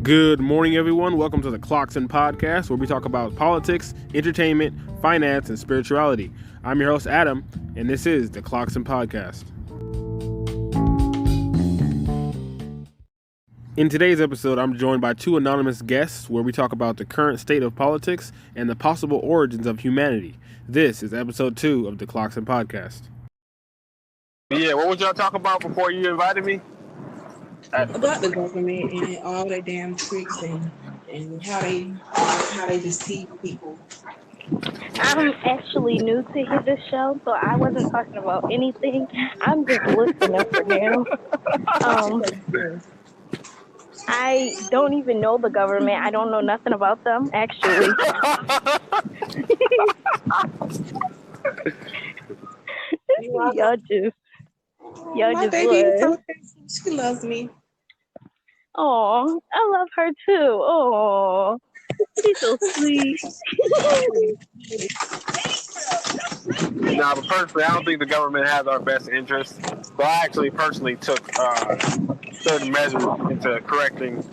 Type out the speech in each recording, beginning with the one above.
Good morning, everyone. Welcome to the CLOCKSYN podcast, where we talk about politics, entertainment, finance, and spirituality. I'm your host, Adam, and this is the CLOCKSYN podcast. In today's episode, I'm joined by two anonymous guests, where we talk about the current state of politics and the possible origins of humanity. This is episode 2 of the CLOCKSYN podcast. Yeah, what would y'all talk about before you invited me? About the government and all their damn tricks and how they deceive people. I'm actually new to this show, so I wasn't talking about anything. I'm just listening for now. I don't even know the government. I don't know nothing about them, actually. Y'all just My baby is would. she loves me. Aw, I love her too. Aw, she's so sweet. Nah, but personally, I don't think the government has our best interests. So I actually personally took certain measures into correcting,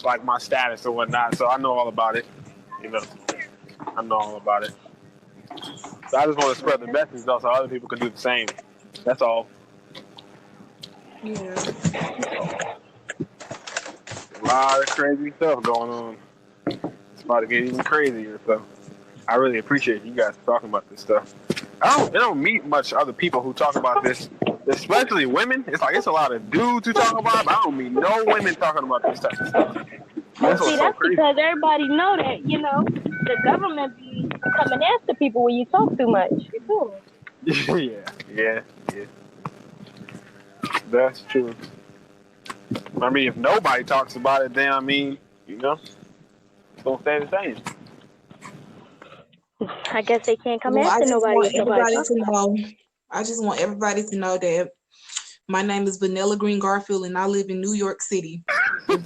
like, my status or whatnot. So I know all about it. I know all about it. So I just want to spread the message, though, so other people can do the same. That's all. Yeah. A lot of crazy stuff going on. It's about to get even crazier. So I really appreciate you guys talking about this stuff. I don't meet much other people who talk about this, especially women. It's a lot of dudes who talk about it, but I don't meet no women talking about this type of stuff. That's because everybody know that, the government be coming after people when you talk too much. You feel me? Yeah. That's true. I mean, if nobody talks about it, then, it's going to stay the same. I guess they can't come after nobody. I just want everybody to know that my name is Vanilla Green Garfield and I live in New York City. If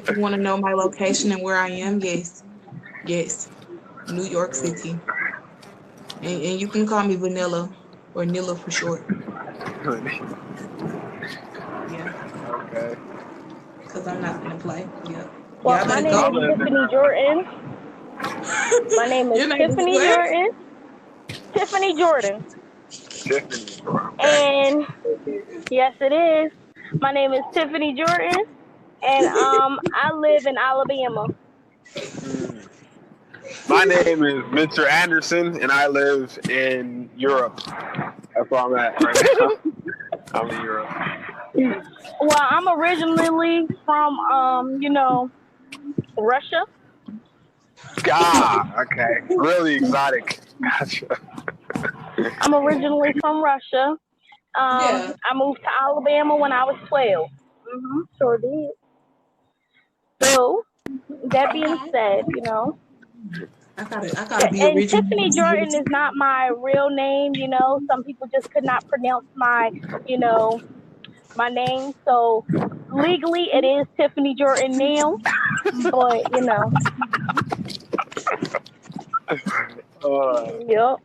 you want to know my location and where I am, yes, New York City. And you can call me Vanilla or Nilla for short. Yeah. Okay. Because I'm not going to play. Yeah. Well, my name is Tiffany Jordan. My name is Tiffany Jordan. Tiffany Jordan. And yes, it is. My name is Tiffany Jordan, and I live in Alabama. My name is Mr. Anderson, and I live in Europe. That's where I'm at right now. I'm in Europe. Well, I'm originally from, Russia. Okay. Really exotic. Gotcha. I'm originally from Russia. I moved to Alabama when I was 12. Sure did. So, that being said, I gotta be original. And Tiffany Jordan is not my real name, Some people just could not pronounce my name. So, legally, it is Tiffany Jordan now. But, Yep.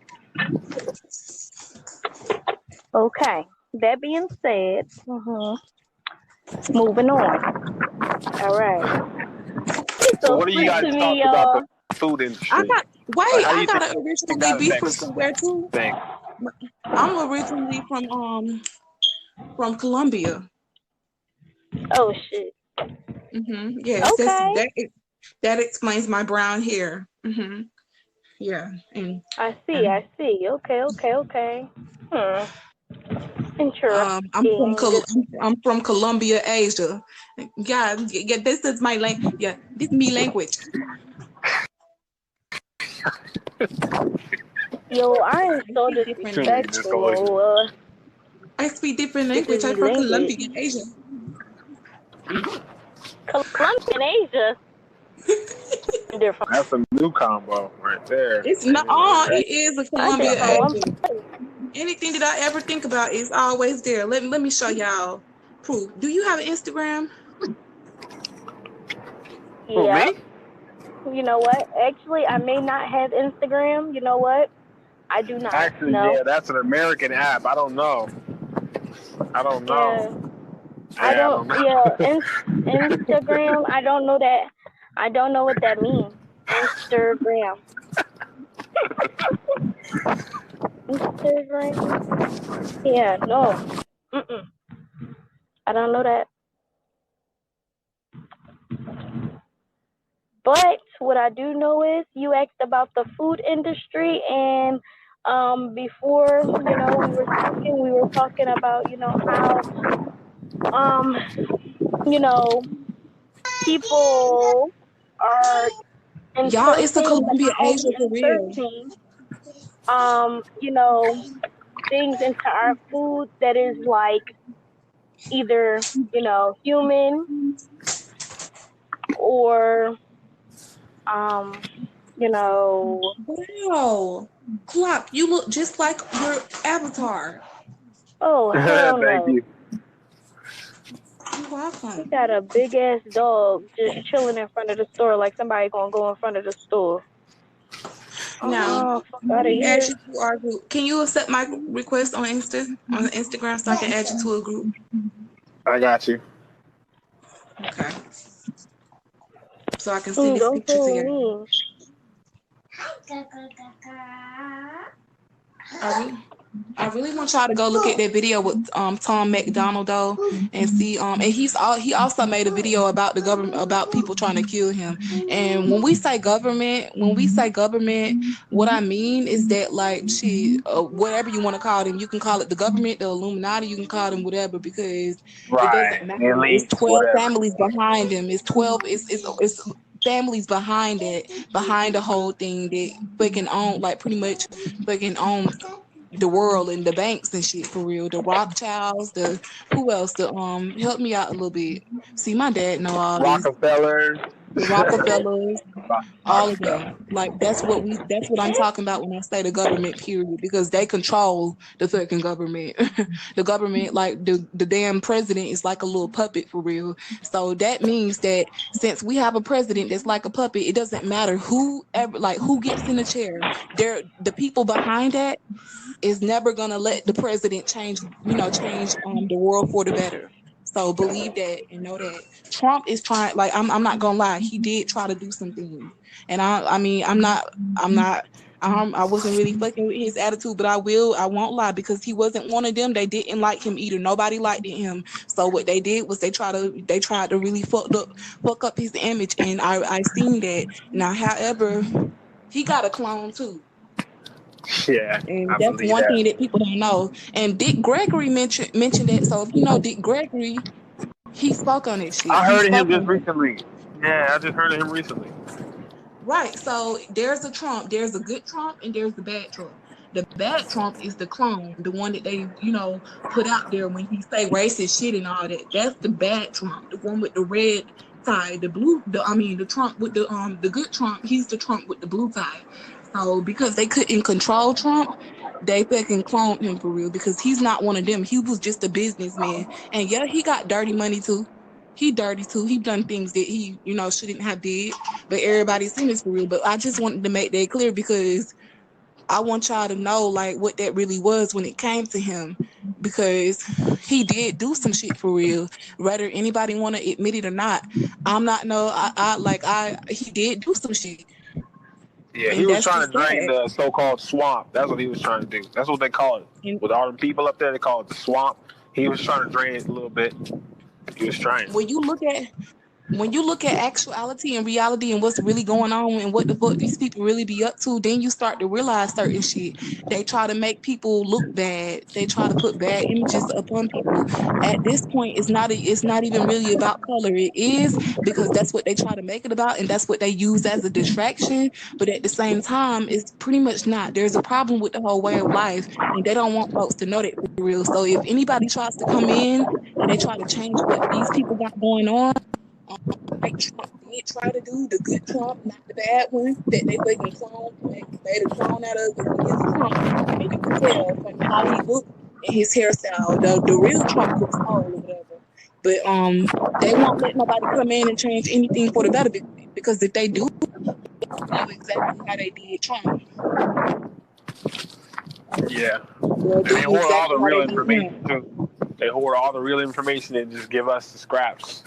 Okay. That being said, moving on. All right. So what do you guys talk about the food industry? I gotta originally be from somewhere too. I'm originally from Colombia. Oh shit. Yes. Okay. That explains my brown hair. Yeah. And I see. Okay. Interesting. I'm from Colombia, Asia. Yeah. This is my language. Yeah, this is me language. Yo, I am so disrespectful. I speak different language. I'm from Colombia, Asia. Colombia, Asia. Different. That's a new combo right there. It's not. It is a Colombia, Asia. Anything that I ever think about is always there. Let me show y'all proof. Do you have an Instagram? Yeah. Me? You know what? Actually, I may not have Instagram. You know what? I do not. Actually, no. Yeah, that's an American app. I don't know. Yeah. I don't. Yeah, Instagram. I don't know that. I don't know what that means. Instagram. Instagram. Yeah. No. Mm-mm. I don't know that. But what I do know is you asked about the food industry, and before we were talking about how um you know people are Y'all, it's the inserting Columbia not only Asia for real. inserting um you know things into our food that is like either human or um you know Wow. Clock, you look just like your avatar. oh hell Thank no. you. You're He welcome. got a big ass dog just chilling in front of the store like somebody gonna go in front of the store. Now, Oh, fuck let out of me add here. you to our group. Can you accept my request on Instagram so I can add you to a group? I got you. Okay. So I can send this Don't picture to fool you. me. I really want y'all to go look at that video with Tom McDonald though, and see and he also made a video about the government, about people trying to kill him. And when we say government, what I mean is that like whatever you want to call them, you can call it the government, the Illuminati, you can call them whatever, because it Right. doesn't matter. It's Elites, 12 whatever. families behind him. It's families behind it, behind the whole thing that fucking own, like pretty much fucking own the world and the banks and shit for real. The Rothschilds, the who else? The help me out a little bit. See, my dad know all this. Rockefellers. The Rockefellers, all of Rockefeller. them. Like that's what I'm talking about when I say the government, period, because they control the fucking government. The government, like the damn president is like a little puppet for real. So that means that since we have a president that's like a puppet, it doesn't matter who gets in the chair. The people behind that is never gonna let the president change the world for the better. So believe that and know that Trump is trying. Like I'm not gonna lie, he did try to do some things, and I mean I'm not. I wasn't really fucking with his attitude, but I won't lie, because he wasn't one of them. They didn't like him either. Nobody liked him. So what they did was they tried to really fuck up his image, and I seen that. Now, however, he got a clone too. Yeah, And I that's believe one that. thing that people don't know. And Dick Gregory mentioned that. So if you know Dick Gregory, he spoke on that shit. I He heard of him spoke just on that. recently. Yeah, I just heard of him recently. Right. So there's a Trump. There's a good Trump and there's the bad Trump. The bad Trump is the clone, the one that they, put out there when he say racist shit and all that. That's the bad Trump, the one with the red tie, the Trump with the good Trump. He's the Trump with the blue tie. So because they couldn't control Trump, they fucking cloned him for real, because he's not one of them. He was just a businessman, and yeah, he got dirty money too. He dirty too. He done things that he, shouldn't have did, but everybody's seen this for real. But I just wanted to make that clear, because I want y'all to know like what that really was when it came to him, because he did do some shit for real. Whether anybody want to admit it or not, I'm not no. He did do some shit, Yeah, he and was that's trying to just drain sad. the so-called swamp. That's what he was trying to do. That's what they call it. And With all the people up there, they call it the swamp. He was trying to drain it a little bit. He was trying. when you look at actuality and reality and what's really going on and what the fuck these people really be up to, then you start to realize certain shit. They try to make people look bad. They try to put bad images upon people. At this point, it's not even really about color. It is, because that's what they try to make it about, and that's what they use as a distraction. But at the same time, it's pretty much not. There's a problem with the whole way of life, and they don't want folks to know that for real. So if anybody tries to come in and they try to change what these people got going on, like Trump did try to do, the good Trump, not the bad one, that they fucking made a clone out of. He is a Trump, and you can tell from how he looked and his hairstyle. The real Trump looks old or whatever. But they won't let nobody come in and change anything for the better, because if they do, they'll do exactly how they did Trump. Yeah. They'll And do they you want all the exactly how real they did Trump. information too. They hoard all the real information and just give us the scraps.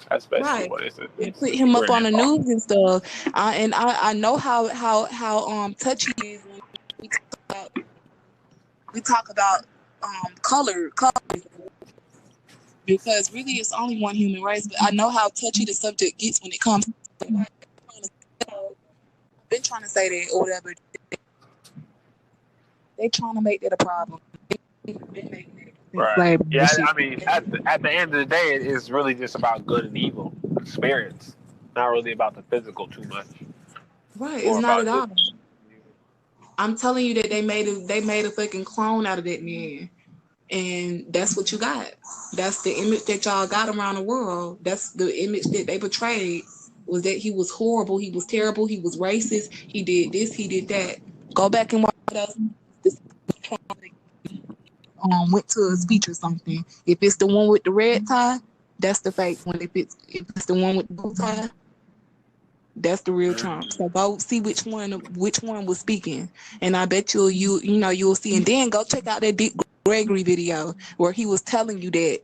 That's basically what it is. They put him up on the news and stuff. I know how touchy he is when we talk about color because really it's only one human race. But I know how touchy the subject gets when it comes. Been trying to say that or whatever. They trying to make that a problem. Right. Yeah, I mean, at the end of the day, it's really just about good and evil experience. Not really about the physical too much. Right. It's not at all. I'm telling you that they made a fucking clone out of that man. And that's what you got. That's the image that y'all got around the world. That's the image that they portrayed, was that he was horrible, he was terrible, he was racist, he did this, he did that. Go back and watch what else went to a speech or something. If it's the one with the red tie, that's the fake one. If it's the one with the blue tie, that's the real Trump. So go see which one was speaking, and I bet you'll see. And then go check out that Dick Gregory video where he was telling you that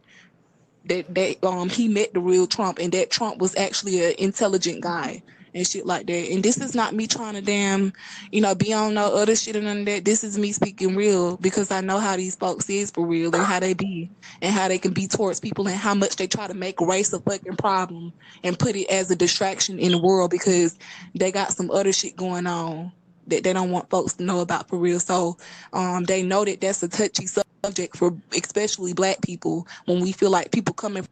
he met the real Trump and that Trump was actually an intelligent guy and shit like that. And this is not me trying to be on no other shit and none of that. This is me speaking real because I know how these folks is for real and how they be and how they can be towards people and how much they try to make race a fucking problem and put it as a distraction in the world because they got some other shit going on that they don't want folks to know about for real. So they know that that's a touchy subject for especially Black people when we feel like people coming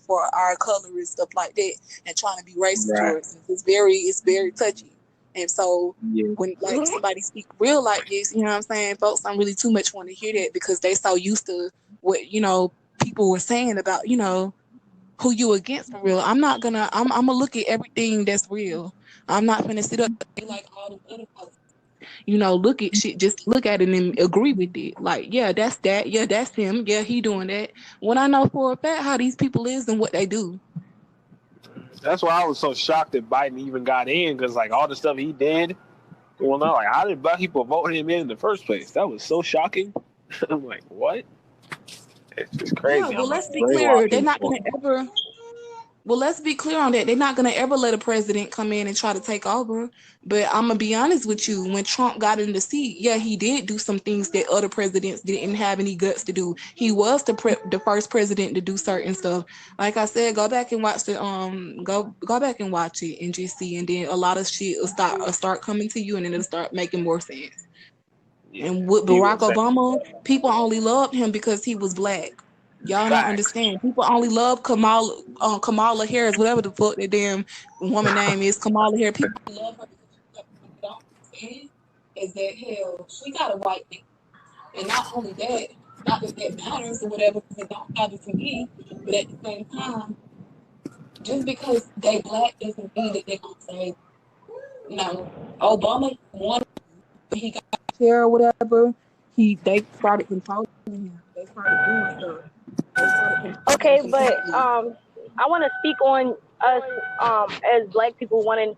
for our color and stuff like that and trying to be racist towards us. It's very touchy. And so when somebody speak real like this, you know what I'm saying, folks don't really too much want to hear that because they so used to what people were saying about who you against for real. I'm gonna look at everything that's real. I'm not gonna sit up and like all the other folks. Look at shit, just look at it and agree with it. Like, yeah, that's that. Yeah, that's him. Yeah, he doing that. When I know for a fact how these people is and what they do. That's why I was so shocked that Biden even got in because, like, all the stuff he did. Well, not like, how did Black people vote him in the first place? That was so shocking. I'm like, what? It's just crazy. Yeah, well, let's be clear. They're not going to ever. Well, let's be clear on that. They're not going to ever let a president come in and try to take over. But I'm going to be honest with you. When Trump got in the seat, yeah, he did do some things that other presidents didn't have any guts to do. He was the first president to do certain stuff. Like I said, go back and watch go back and watch it and just see. And then a lot of shit will start coming to you and then it'll start making more sense. Yeah. And with Barack Obama, people only loved him because he was Black. Y'all don't understand. People only love Kamala Harris, whatever the fuck that damn woman name is, Kamala Harris. People love her because she don't understand is that hell, she got a white thing. And not only that, not that matters or whatever, because it don't matter to me, but at the same time, just because they Black doesn't mean that they're gonna say, Obama won, he got a chair or whatever, they started controlling him. They started doing stuff. Okay, but I want to speak on us as Black people wanting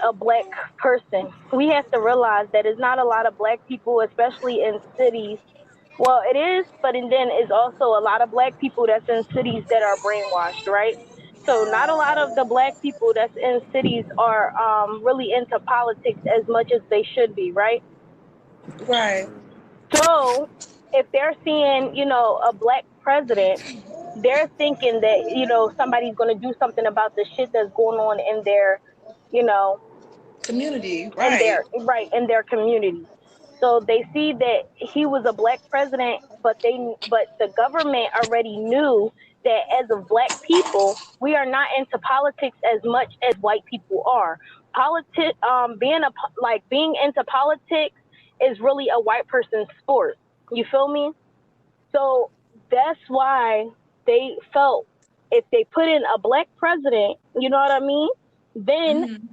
a Black person. We have to realize that it's not a lot of Black people, especially in cities. Well, it is, but then it's also a lot of Black people that's in cities that are brainwashed, right? So not a lot of the Black people that's in cities are really into politics as much as they should be, right? Right. So if they're seeing, a Black president, they're thinking that, somebody's going to do something about the shit that's going on in their, community, right? In their community. So they see that he was a Black president, but the government already knew that as of Black people, we are not into politics as much as white people are. Being into politics is really a white person's sport. You feel me? So that's why they felt if they put in a Black president, you know what I mean? Then,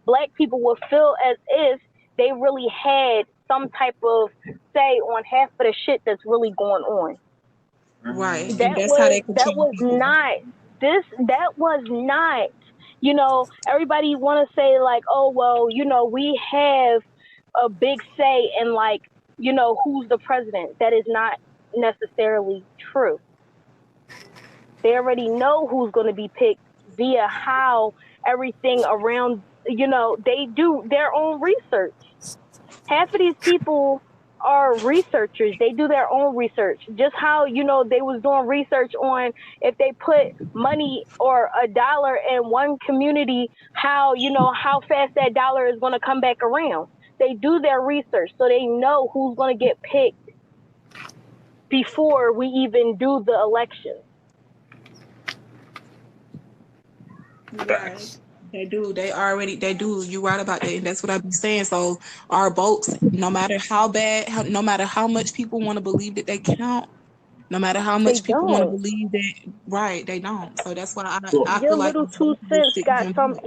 Black people will feel as if they really had some type of say on half of the shit that's really going on. Right. That was not, everybody want to say like, oh, well, we have a big say in like who's the president. That is not necessarily true. They already know who's going to be picked via how everything around, they do their own research. Half of these people are researchers. They do their own research. Just how, they was doing research on if they put money or a dollar in one community, how fast that dollar is going to come back around. They do their research, so they know who's going to get picked before we even do the election. Right. They do. They do. You're right about that. And that's what I be saying. So our votes, no matter how bad, no matter how much people want to believe that they count, no matter how much people want to believe that, right, they don't. So that's why I Your feel like little 2 cents got some,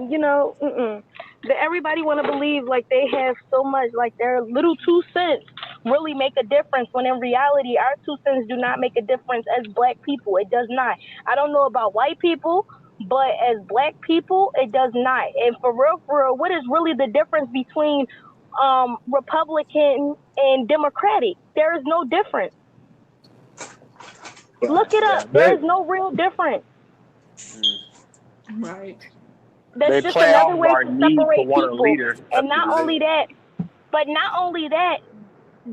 everybody want to believe like they have so much, like their little 2 cents really make a difference, when in reality, our 2 cents do not make a difference as Black people. It does not. I don't know about white people, but as Black people, it does not. And for real, what is really the difference between Republican and Democratic? There is no difference. Look it up. There is no real difference. Right. That's just another way to separate people. And not only that,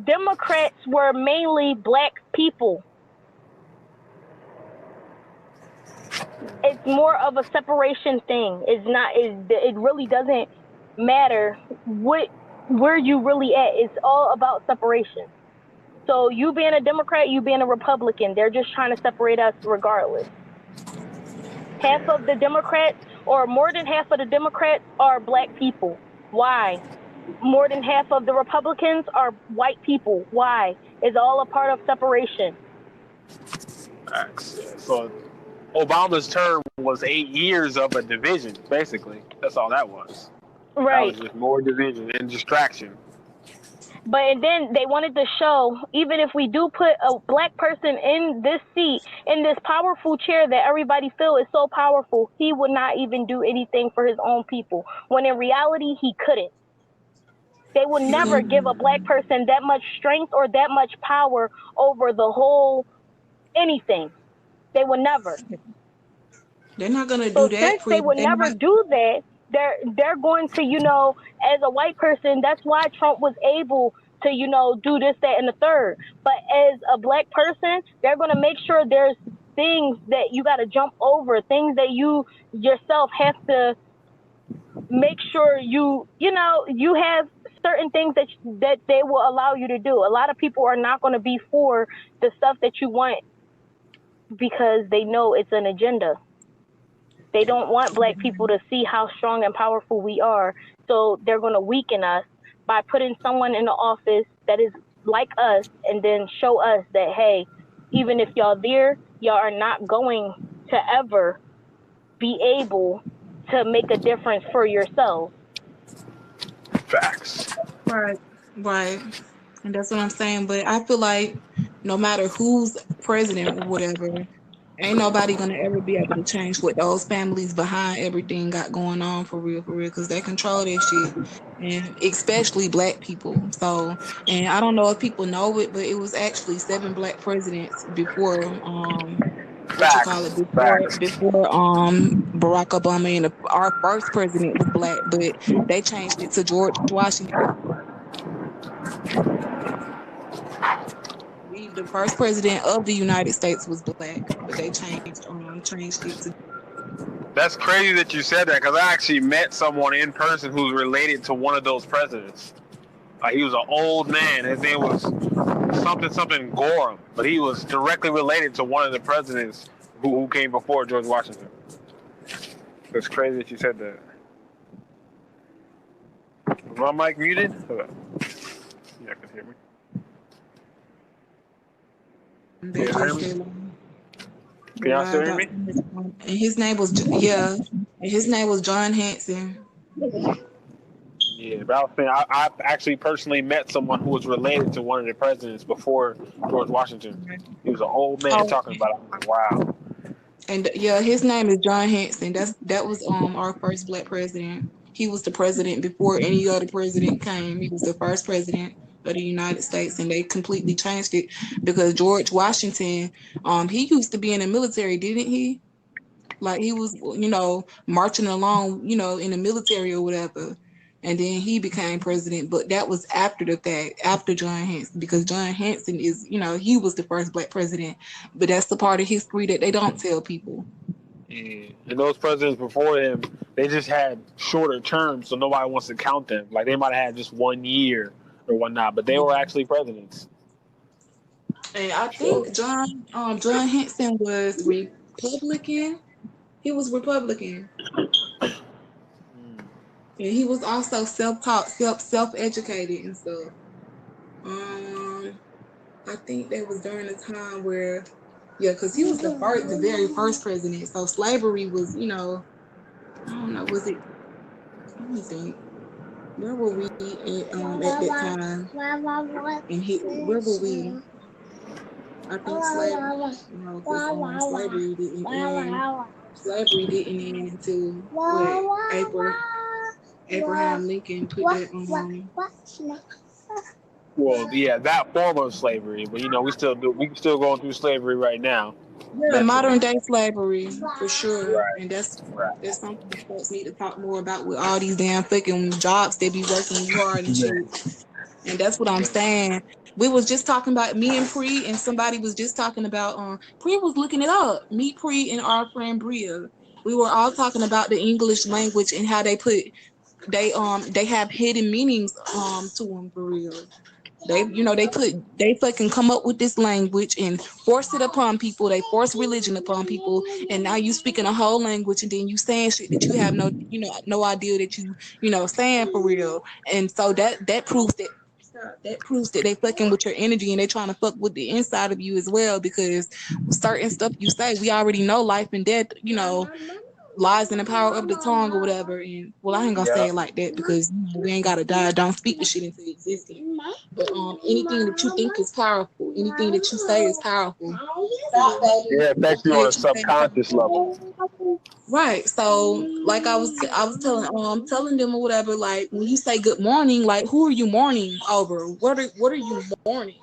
Democrats were mainly Black people. It's more of a separation thing. It really doesn't matter where you really at. It's all about separation. So you being a Democrat, you being a Republican, they're just trying to separate us regardless. Half of the Democrats, or more than half of the Democrats, are Black people. Why? More than half of the Republicans are white people. Why? It's all a part of separation. So Obama's term was 8 years of a division, basically. That's all that was. Right. That was just more division and distraction. But then they wanted to show, even if we do put a Black person in this seat, in this powerful chair that everybody feels is so powerful, he would not even do anything for his own people. When in reality, he couldn't. They would never give a Black person that much strength or that much power over the whole anything. They would never. They're not going to do that. Since they would never do that, they're going to, as a white person, that's why Trump was able to, do this, that, and the third. But as a Black person, they're going to make sure there's things that you got to jump over, things that you yourself have to make sure you have certain things that they will allow you to do. A lot of people are not going to be for the stuff that you want because they know it's an agenda. They don't want Black people to see how strong and powerful we are. So they're going to weaken us by putting someone in the office that is like us, and then show us that, hey, even if y'all there, y'all are not going to ever be able to make a difference for yourself. Facts. Right. And that's what I'm saying. But I feel like no matter who's president or whatever, ain't nobody gonna ever be able to change what those families behind everything got going on for real, because they control that shit, and especially Black people. So, and I don't know if people know it, but it was actually 7 Black presidents before before Barack Obama, and our first president was Black, but they changed it to George Washington. The first president of the United States was Black, but they changed it to. That's crazy that you said that, because I actually met someone in person who's related to one of those presidents. He was an old man. His name was something Gorham, but he was directly related to one of the presidents who came before George Washington. It's crazy that you said that. Is my mic muted? Yeah, I can hear me. Can y'all still hear me? And his name was John Hanson. Yeah, but I was saying I actually personally met someone who was related to one of the presidents before George Washington. He was an old man talking about it. I'm like, wow. And his name is John Hanson. That was our first Black president. He was the president before any other president came. He was the first president of the United States, and they completely changed it because George Washington, he used to be in the military, didn't he? Like he was, marching along, in the military or whatever. And then he became president, but that was after the fact, after John Hanson, because John Hanson is, he was the first black president. But that's the part of history that they don't tell people. Yeah. And those presidents before him, they just had shorter terms, so nobody wants to count them. Like they might have had just 1 year or whatnot, but they were actually presidents. And I think John Hanson was Republican. He was Republican. And he was also self-taught, self-educated and stuff. I think that was during the time where, because he was the very first president. So slavery was, I don't know, was it? Let me think. Where were we at that time? And where were we? I think slavery didn't end until Abraham Lincoln put that on. Well, yeah, that form of slavery, but we still going through slavery right now. Yeah, modern day slavery for sure, right. And that's something that folks need to talk more about with all these damn fucking jobs they be working hard and shit. And that's what I'm saying. We was just talking about me and Pre, and somebody was just talking about Pre was looking it up. Me, Pre, and our friend Bria. We were all talking about the English language and how they have hidden meanings to them for real. They fucking come up with this language and force it upon people. They force religion upon people, and now you speaking a whole language, and then you saying shit that you have no idea that you saying for real. And so that proves that they fucking with your energy, and they trying to fuck with the inside of you as well, because certain stuff you say, we already know life and death, lies in the power of the tongue or whatever. And well, I ain't gonna say it like that because we ain't gotta die. Don't speak the shit into existence. But anything that you think is powerful, anything that you say is powerful. Yeah, it affects you on a subconscious level. Right. So like I was telling them or whatever, like when you say good morning, like who are you mourning over? What are you mourning?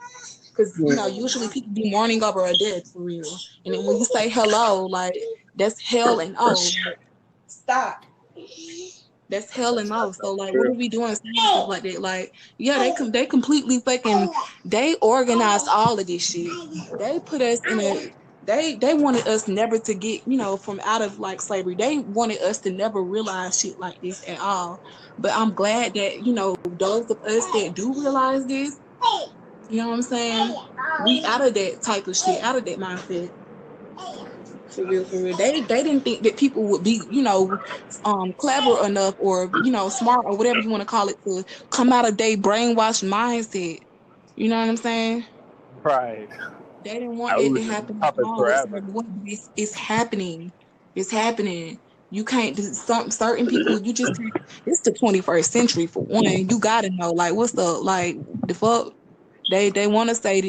Because usually people be mourning over a death for real. And then when you say hello, like that's hell and stop. That's hell and no. So like, what are we doing stuff like that? Like, yeah, they completely fucking they organized all of this shit. They put us in they wanted us never to get from out of like slavery. They wanted us to never realize shit like this at all. But I'm glad that those of us that do realize this, you know what I'm saying, we out of that type of shit, out of that mindset. For real. They didn't think that people would be, clever enough or, smart or whatever you want to call it to come out of their brainwashed mindset. You know what I'm saying? Right. They didn't want it to happen at all. It's happening. It's happening. You can't do certain people. It's the 21st century for one. You gotta know like what's the fuck. They want to say that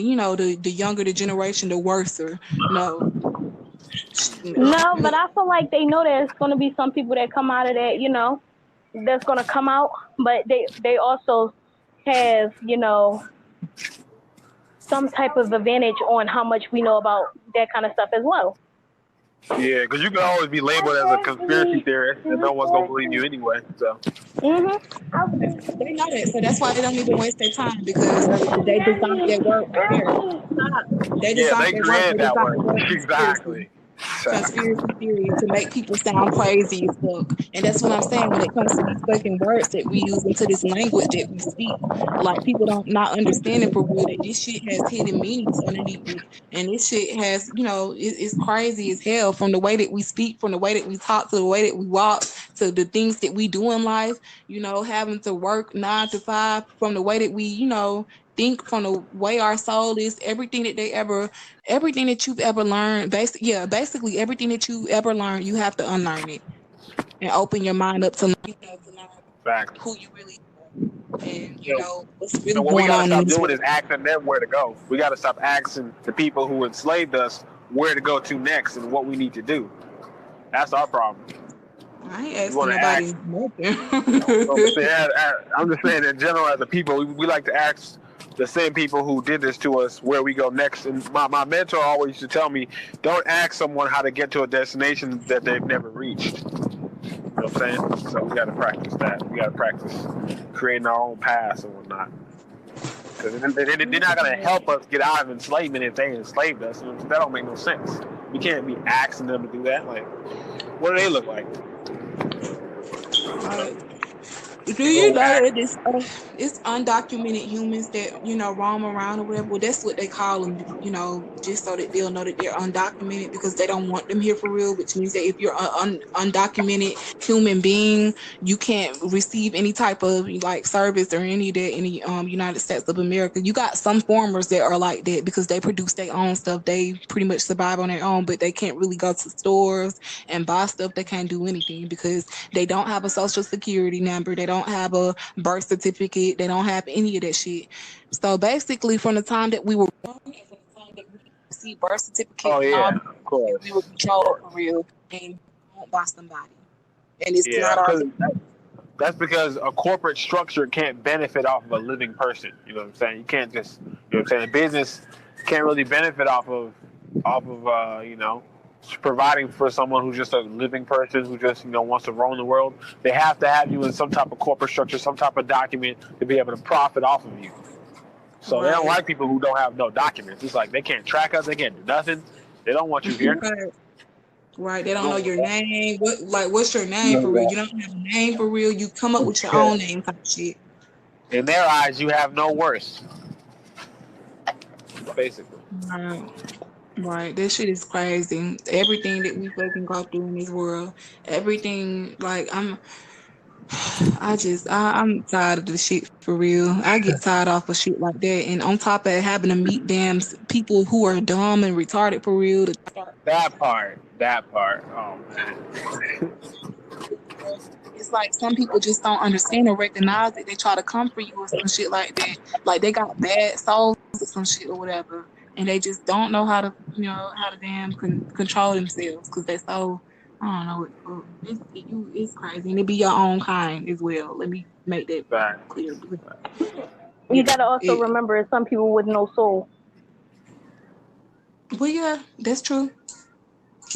the younger the generation the worser. No, but I feel like they know there's gonna be some people that come out of that, that's gonna come out, but they also have some type of advantage on how much we know about that kind of stuff as well. Yeah, because you can always be labeled as a conspiracy theorist, and no one's gonna believe you anyway. So. They know that, so that's why they don't even waste their time because they designed their work there. They created that word. Exactly. Conspiracy theory to make people sound crazy as fuck. And that's what I'm saying when it comes to these fucking words that we use into this language that we speak. Like people don't not understanding for real that this shit has hidden meanings underneath it. And this shit has, it's crazy as hell from the way that we speak, from the way that we talk, to the way that we walk, to the things that we do in life, having to work 9 to 5, from the way that we, think, from the way our soul is, everything that you've ever learned, basically everything that you ever learned, you have to unlearn it and open your mind up to learn who you really are. And what's really going on. What we gotta stop doing is asking them where to go. We gotta stop asking the people who enslaved us where to go to next and what we need to do. That's our problem. I ain't asking nobody nothing. I'm just saying in general, as a people, we like to ask the same people who did this to us where we go next. And my mentor always used to tell me, don't ask someone how to get to a destination that they've never reached. You know what I'm saying? So we got to practice that. We got to practice creating our own paths and whatnot. Because they're not going to help us get out of enslavement if they enslaved us. That don't make no sense. We can't be asking them to do that. Like, what do they look like? Do you know that it's undocumented humans that, you know, roam around or whatever? Well, that's what they call them, you know, just so that they'll know that they're undocumented because they don't want them here for real, which means that if you're an undocumented human being, you can't receive any type of like service or any of that in the United States of America. You got some farmers that are like that because they produce their own stuff. They pretty much survive on their own, but they can't really go to stores and buy stuff. They can't do anything because they don't have a social security number. They don't have a birth certificate. They don't have any of that shit. So basically, from the time that we were born and from the time that we received birth certificates and all, of course. we were controlled for real and owned by somebody. And it's not our. That's because a corporate structure can't benefit off of a living person. You know what I'm saying? You can't just, you know what I'm saying? A business can't really benefit off of you know, providing for someone who's just a living person who just, you know, wants to roam the world. They have to have you in some type of corporate structure, some type of document to be able to profit off of you. So They don't like people who don't have no documents. It's like they can't track us, they can't do nothing. They don't want you here. Right, they don't know your name. What's your name for real? You don't have a name for real. You come up with your own name type shit. In their eyes, you have no worth. Basically. Right, this shit is crazy. Everything that we fucking go through in this world, everything, like I'm tired of the shit for real. I get tired off of shit like that, and on top of having to meet damn people who are dumb and retarded for real. That part. Oh man. It's like some people just don't understand or recognize it. They try to come for you or some shit like that. Like they got bad souls or some shit or whatever. And they just don't know how to, you know, how to damn control themselves because they're so, I don't know, it's crazy. And it be your own kind as well. Let me make that clear. You gotta also remember it's some people with no soul. Well, yeah, that's true.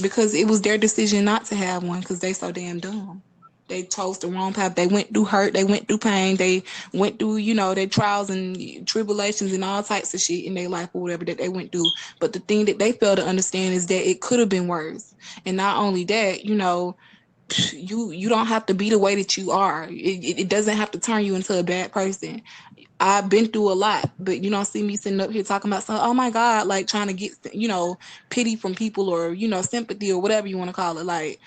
Because it was their decision not to have one because they so damn dumb. They chose the wrong path. They went through hurt. They went through pain. They went through, you know, their trials and tribulations and all types of shit in their life or whatever that they went through. But the thing that they fail to understand is that it could have been worse. And not only that, you know, you don't have to be the way that you are. It doesn't have to turn you into a bad person. I've been through a lot, but you don't see me sitting up here talking about something, oh my God, like trying to get, you know, pity from people or, you know, sympathy or whatever you want to call it. Like,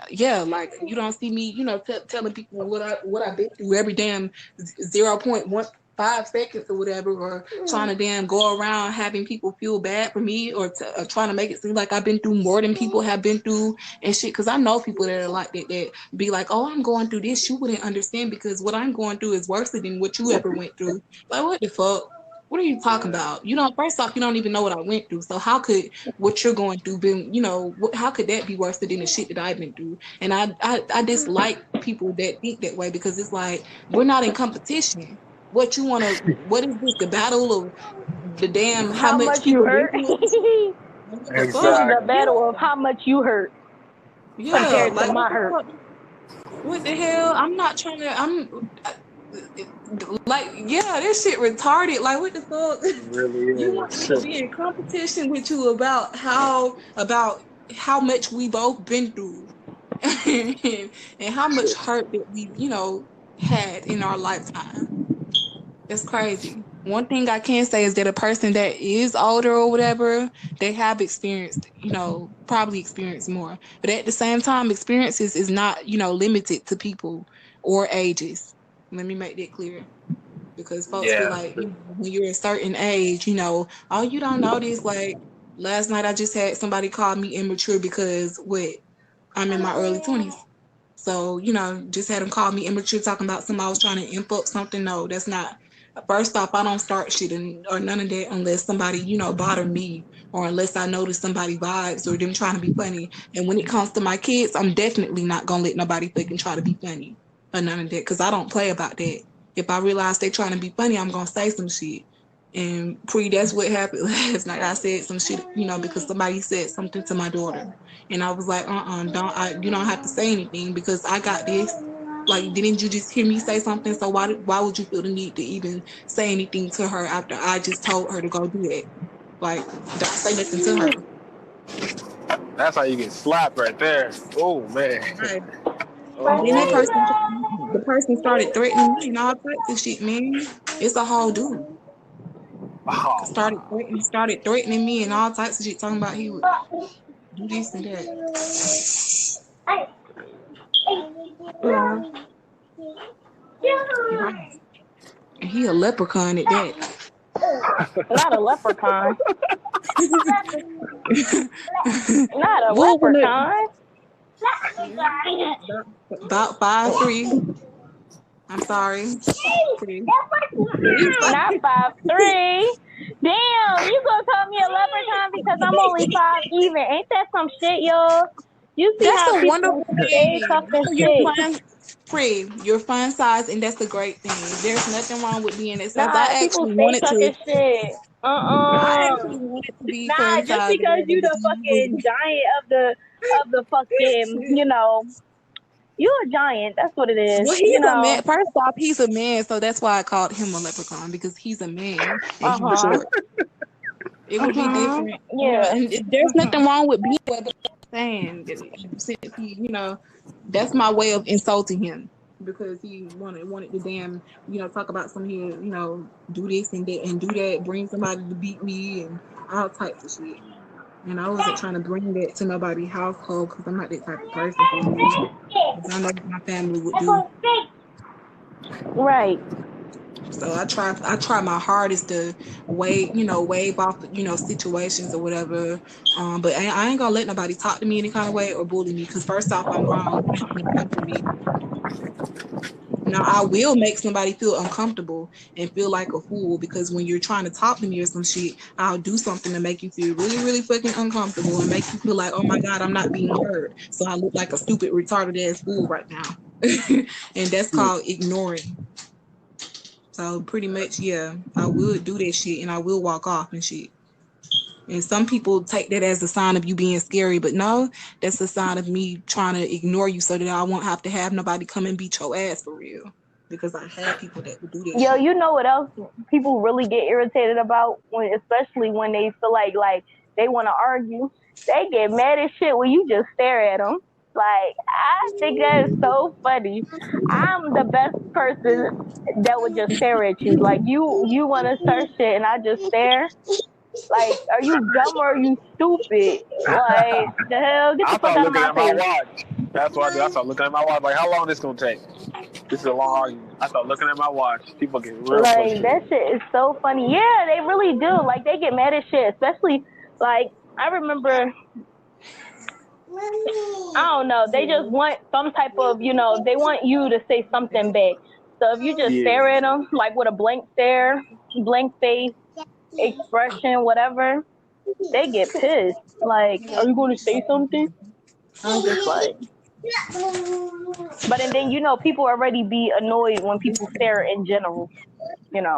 yeah, like you don't see me, you know, telling people what I've been through every damn 0.15 seconds or whatever, or trying to damn go around having people feel bad for me or trying to make it seem like I've been through more than people have been through and shit. Because I know people that are like that be like, oh, I'm going through this. You wouldn't understand because what I'm going through is worse than what you ever went through. Like, what the fuck? What are you talking about? You know, first off, you don't even know what I went through. So how could what you're going through be, you know, how could that be worse than the shit that I've been through? And I dislike people that think that way because it's like, we're not in competition. What is this, the battle of the damn how much you people hurt? Exactly. The battle of how much you hurt compared to my hurt. What the hell? I'm not trying to, like, yeah, this shit retarded. Like, what the fuck? Really you want me to be in competition with you about how much we both been through and how much hurt that we, you know, had in our lifetime. That's crazy. One thing I can say is that a person that is older or whatever, they have experienced, you know, probably experienced more. But at the same time, experiences is not, you know, limited to people or ages. Let me make that clear. Because folks feel like, you know, when you're a certain age, you know, oh, you don't know this. Like last night, I just had somebody call me immature because I'm in my early 20s. So, you know, just had them call me immature talking about somebody was trying to imp up something. No, that's not. First off, I don't start shit or none of that unless somebody, you know, bother me or unless I notice somebody vibes or them trying to be funny. And when it comes to my kids, I'm definitely not going to let nobody fucking try to be funny or none of that because I don't play about that. If I realize they trying to be funny, I'm going to say some shit. And that's what happened last night. I said some shit, because somebody said something to my daughter, and I was like, you don't have to say anything because I got this. Like, didn't you just hear me say something? So why would you feel the need to even say anything to her after I just told her to go do it? Like, don't say nothing to her. That's how you get slapped right there. Oh man. Right. Oh, Then the person started threatening me and all types of shit, man. It's a whole dude. oh. Started threatening me and all types of shit, talking about he would do this and that. Yeah. And he a leprechaun at that. Not a leprechaun. Not a leprechaun. About 5'3". I'm sorry. Not 5'3". Damn, you gonna call me a leprechaun because I'm only 5 even? Ain't that some shit, y'all? You see That's how a people wonderful say thing. fucking You're shit? you're fun size, and that's a great thing. There's nothing wrong with being that size. Nah, people say talking shit. I actually wanted to be Nah, fun just size. because you the fucking giant of the fucking, you a giant. That's what it is. Well, he's a man. First off, he's a man, so that's why I called him a leprechaun, because he's a man and he's short. It would be different. Yeah. And there's nothing wrong with being what I'm saying. That's my way of insulting him, because he wanted to damn, talk about some here, do this and that and do that, bring somebody to beat me and all types of shit. And I wasn't trying to bring that to nobody's household because I'm not that type of person. Because I know what my family would do. Right. So I try my hardest to wave off, situations or whatever. But I ain't gonna let nobody talk to me any kind of way or bully me, because first off, I'm grown. You can't come for me. Now, I will make somebody feel uncomfortable and feel like a fool, because when you're trying to talk to me or some shit, I'll do something to make you feel really, really fucking uncomfortable and make you feel like, oh my God, I'm not being heard. So I look like a stupid, retarded ass fool right now. And that's called ignoring. So pretty much, yeah, I would do that shit and I will walk off and shit. And some people take that as a sign of you being scary, but no, that's a sign of me trying to ignore you so that I won't have to have nobody come and beat your ass for real. Because I had people that would do that Yo, shit. you know what else people really get irritated about? Especially when they feel like they want to argue. They get mad as shit when you just stare at them. Like, I think that is so funny. I'm the best person that would just stare at you. Like, you want to start shit and I just stare. Like, are you dumb or are you stupid? Like, the hell? Get the fuck out of my face. Watch. That's what I do. I start looking at my watch. Like, how long this gonna take? This is a long argument. I start looking at my watch. People get real frustrated. That shit is so funny. Yeah, they really do. Like, they get mad at shit. Especially, like, I remember, I don't know, they just want some type of, they want you to say something back. So if you just stare at them, like with a blank stare, blank face, expression, whatever, they get pissed. Like, are you going to say something? I'm just like, but and then people already be annoyed when people stare in general, Right.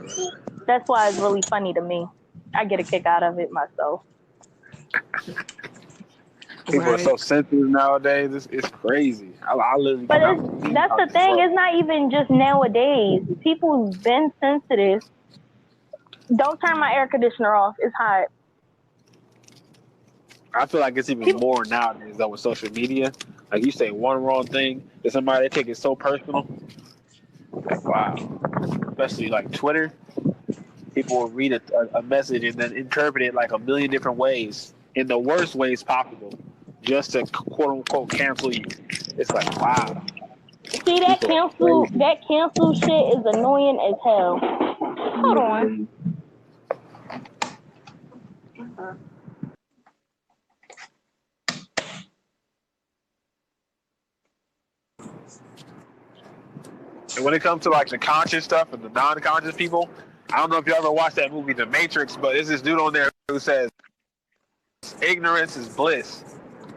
So that's why it's really funny to me. I get a kick out of it myself. People are so sensitive nowadays. It's crazy. I literally. But that's the thing. It's not even just nowadays. People's been sensitive. Don't turn my air conditioner off. It's hot. I feel like it's even more nowadays though with social media. Like, you say one wrong thing to somebody, they take it so personal. Like, wow. Especially like Twitter. People will read a message and then interpret it like a million different ways, in the worst ways possible, just to quote unquote cancel you. It's like, wow. See, that cancel shit is annoying as hell. Hold on. And when it comes to like the conscious stuff and the non-conscious people, I don't know if you ever watched that movie The Matrix, but there's this dude on there who says ignorance is bliss.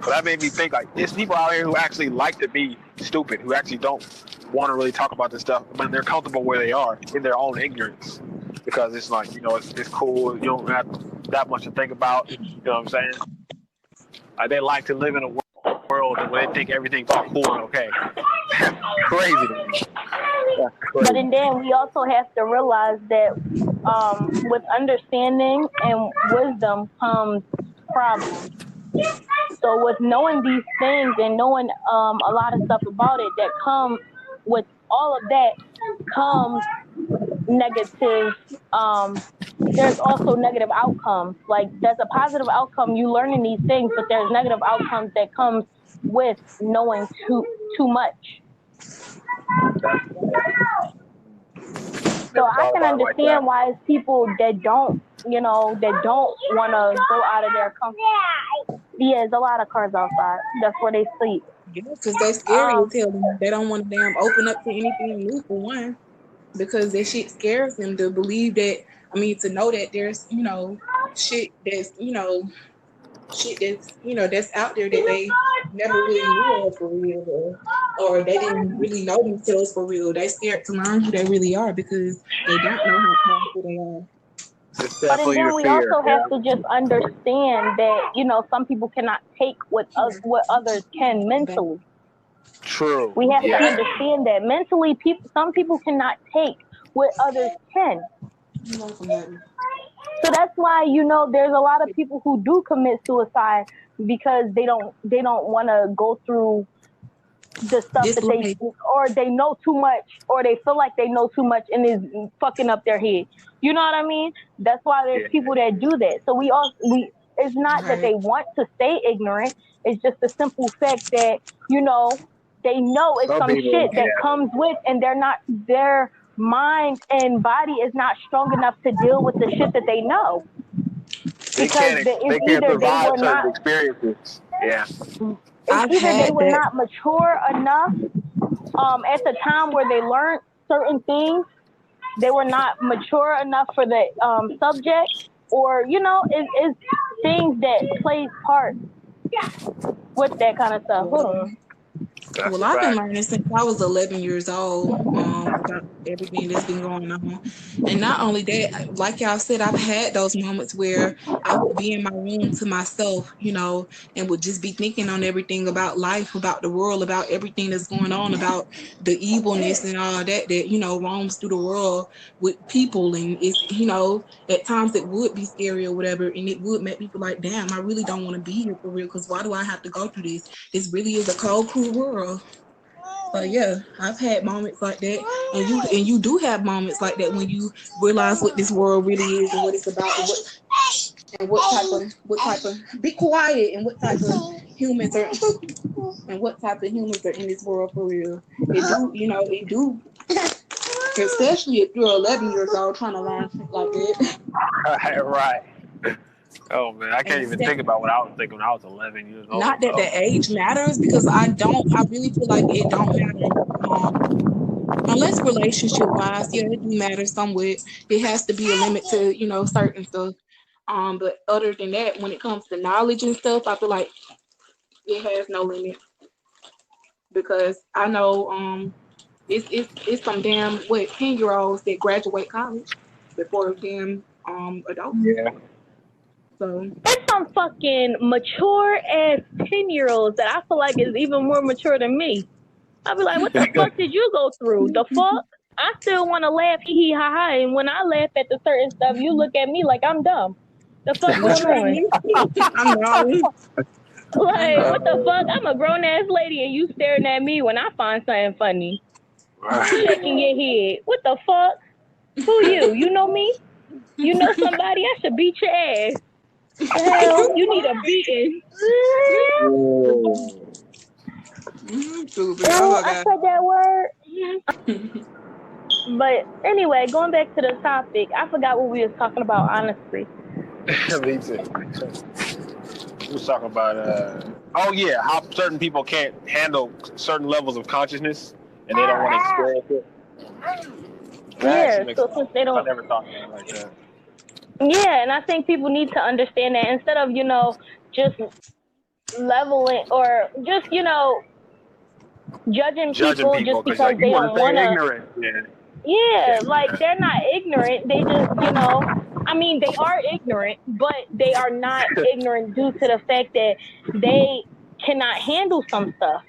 But that made me think, like, there's people out here who actually like to be stupid, who actually don't want to really talk about this stuff, but they're comfortable where they are in their own ignorance, because it's like, it's cool. You don't have that much to think about. You know what I'm saying? Like, they like to live in a world where they think everything's all cool and okay. Crazy to me. But then we also have to realize that with understanding and wisdom comes problems. So with knowing these things and knowing a lot of stuff about it, that comes with all of that comes negative. There's also negative outcomes. Like, there's a positive outcome, you learning these things, but there's negative outcomes that comes with knowing too much. So I can understand why it's people that don't want to go out of their comfort. Yeah, there's a lot of cars outside. That's where they sleep. Yeah, because they scary as hell. They don't want to damn open up to anything new, for one, because that shit scares them to believe that. I mean, to know that there's shit that's that's out there that they never really knew of for real, or they didn't really know themselves for real. They scared to learn who they really are because they don't know how powerful they are. But then we also have to just understand that some people cannot take what others can mentally. True. We have to understand that mentally, some people cannot take what others can. So that's why there's a lot of people who do commit suicide because they don't want to go through the stuff or they know too much, or they feel like they know too much and is fucking up their head. You know what I mean? That's why there's people that do that. So it's not that they want to stay ignorant. It's just the simple fact that they know it's some shit that comes with, and their mind and body is not strong enough to deal with the shit that they know. They can't survive certain experiences. Yeah. It's either they were not mature enough at the time where they learned certain things. They were not mature enough for the subject, or it's things that plays part with that kind of stuff. Hold on. Well, I've been learning since I was 11 years old about everything that's been going on. And not only that, like y'all said, I've had those moments where I would be in my room to myself, and would just be thinking on everything about life, about the world, about everything that's going on, about the evilness and all that roams through the world with people. And it's, at times it would be scary or whatever, and it would make me feel like, damn, I really don't want to be here for real, because why do I have to go through this? This really is a cold, cruel world. So yeah, I've had moments like that, and you do have moments like that when you realize what this world really is and what it's about, and what type of be quiet, and what type of humans are in this world for real. It do, especially if you're 11 years old trying to learn shit like that. Right. Oh man, I can't even think about what I was thinking when I was 11 years old. Not that the age matters, because I really feel like it don't matter. Unless relationship wise, it do matter somewhat. It has to be a limit to, certain stuff. But other than that, when it comes to knowledge and stuff, I feel like it has no limit. Because I know it's some damn 10-year-olds that graduate college before damn adults. Yeah. So it's some fucking mature ass 10-year-olds that I feel like is even more mature than me. I'll be like, what the fuck did you go through? The fuck? I still want to laugh, hee hee ha ha, and when I laugh at the certain stuff, you look at me like I'm dumb. The fuck going on? I'm wrong. Like, what the fuck? I'm a grown ass lady and you staring at me when I find something funny. Shaking your head. What the fuck? Who you? You know me? You know somebody? I should beat your ass. Hell, you need a beating. I said that word. But anyway, going back to the topic, I forgot what we was talking about, honestly. Me too. We was talking about how certain people can't handle certain levels of consciousness and they don't want to experience it. So since they don't, I never thought of it like that. Yeah, and I think people need to understand that instead of, just leveling or just, judging people just because like, they don't want to. Ignorant. Yeah, like they're not ignorant. They just, I mean, they are ignorant, but they are not ignorant due to the fact that they cannot handle some stuff.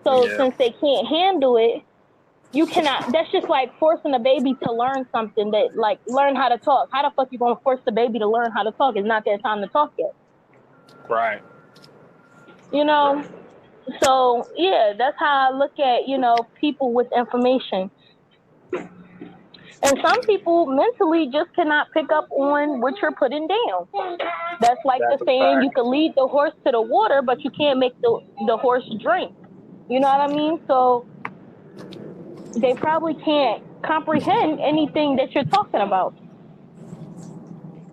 So since they can't handle it, you cannot. That's just like forcing a baby to learn something that, like, learn how to talk. How the fuck you gonna force the baby to learn how to talk? It's not their time to talk yet. Right. So yeah, that's how I look at people with information. And some people mentally just cannot pick up on what you're putting down. That's like the saying, you can lead the horse to the water, but you can't make the horse drink. You know what I mean? So they probably can't comprehend anything that you're talking about.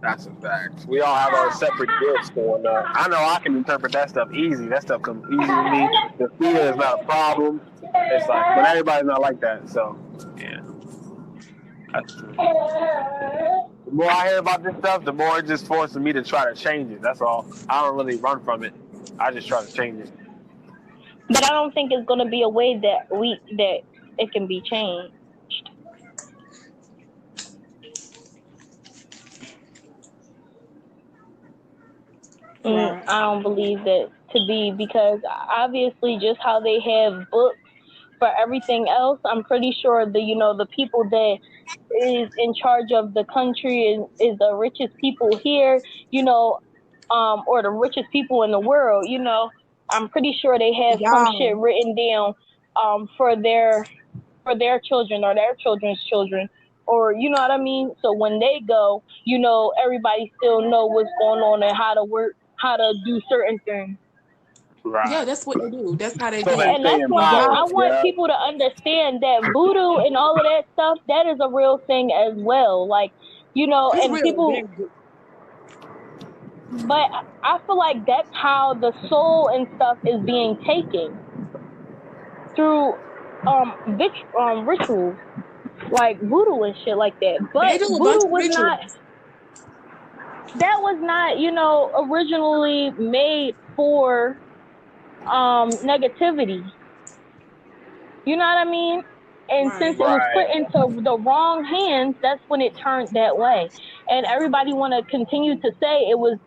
That's a fact. We all have our separate gifts going on. I know I can interpret that stuff easy. That stuff comes easy to me. The fear is not a problem. It's like, but everybody's not like that. So, yeah. That's true. The more I hear about this stuff, the more it just forces me to try to change it. That's all. I don't really run from it. I just try to change it. But I don't think it's going to be a way that it can be changed. I don't believe that to be, because obviously just how they have books for everything else, I'm pretty sure the people that is in charge of the country is the richest people here, or the richest people in the world, I'm pretty sure they have some shit written down for their children or their children's children, or you know what I mean? So when they go, everybody still know what's going on and how to work, how to do certain things. Right. Yeah, that's what they do. That's how they do it. And that's why I want people to understand that voodoo and all of that stuff, that is a real thing as well. Like, it's and real, people. But I feel like that's how the soul and stuff is being taken through rituals, like voodoo and shit like that. But voodoo was not. That was not, originally made for negativity. You know what I mean? And since it was put into the wrong hands, that's when it turned that way. And everybody want to continue to say it was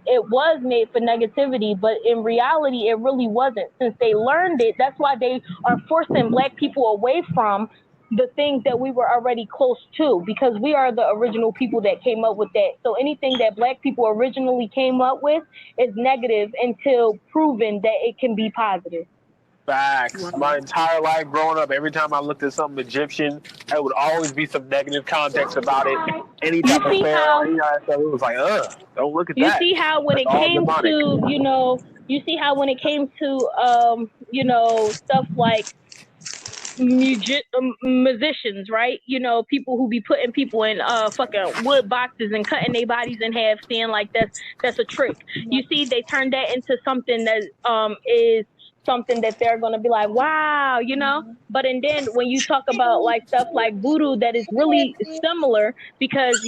made for negativity, but in reality, it really wasn't. Since they learned it, that's why they are forcing Black people away from the things that we were already close to, because we are the original people that came up with that. So anything that Black people originally came up with is negative until proven that it can be positive. Facts. My entire life growing up, every time I looked at something Egyptian, there would always be some negative context about it. Any type of pharaoh, it was like, don't look at that. You see how when it came to, you see how when it came to, stuff like musicians, right? People who be putting people in fucking wood boxes and cutting their bodies in half, saying like that's a trick. You see, they turned that into something that is something that they're gonna be like, wow, But and then when you talk about like stuff like voodoo, that is really similar, because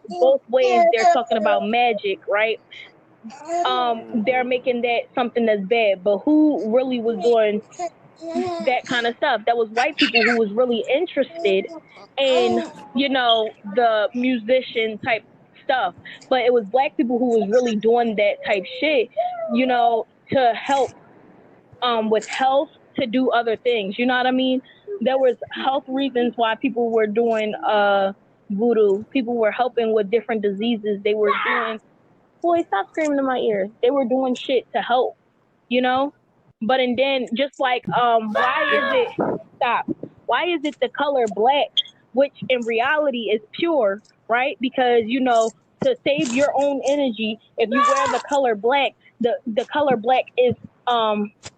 both ways they're talking about magic, right? They're making that something that's bad, but who really was doing that kind of stuff? That was white people who was really interested in, the musician type stuff. But it was Black people who was really doing that type shit, to help with health, to do other things. You know what I mean? There was health reasons why people were doing voodoo. People were helping with different diseases. They were doing, boy, stop screaming in my ears. They were doing shit to help, But and then just like why is it the color black, which in reality is pure, right? Because to save your own energy, if you wear the color black, the color black is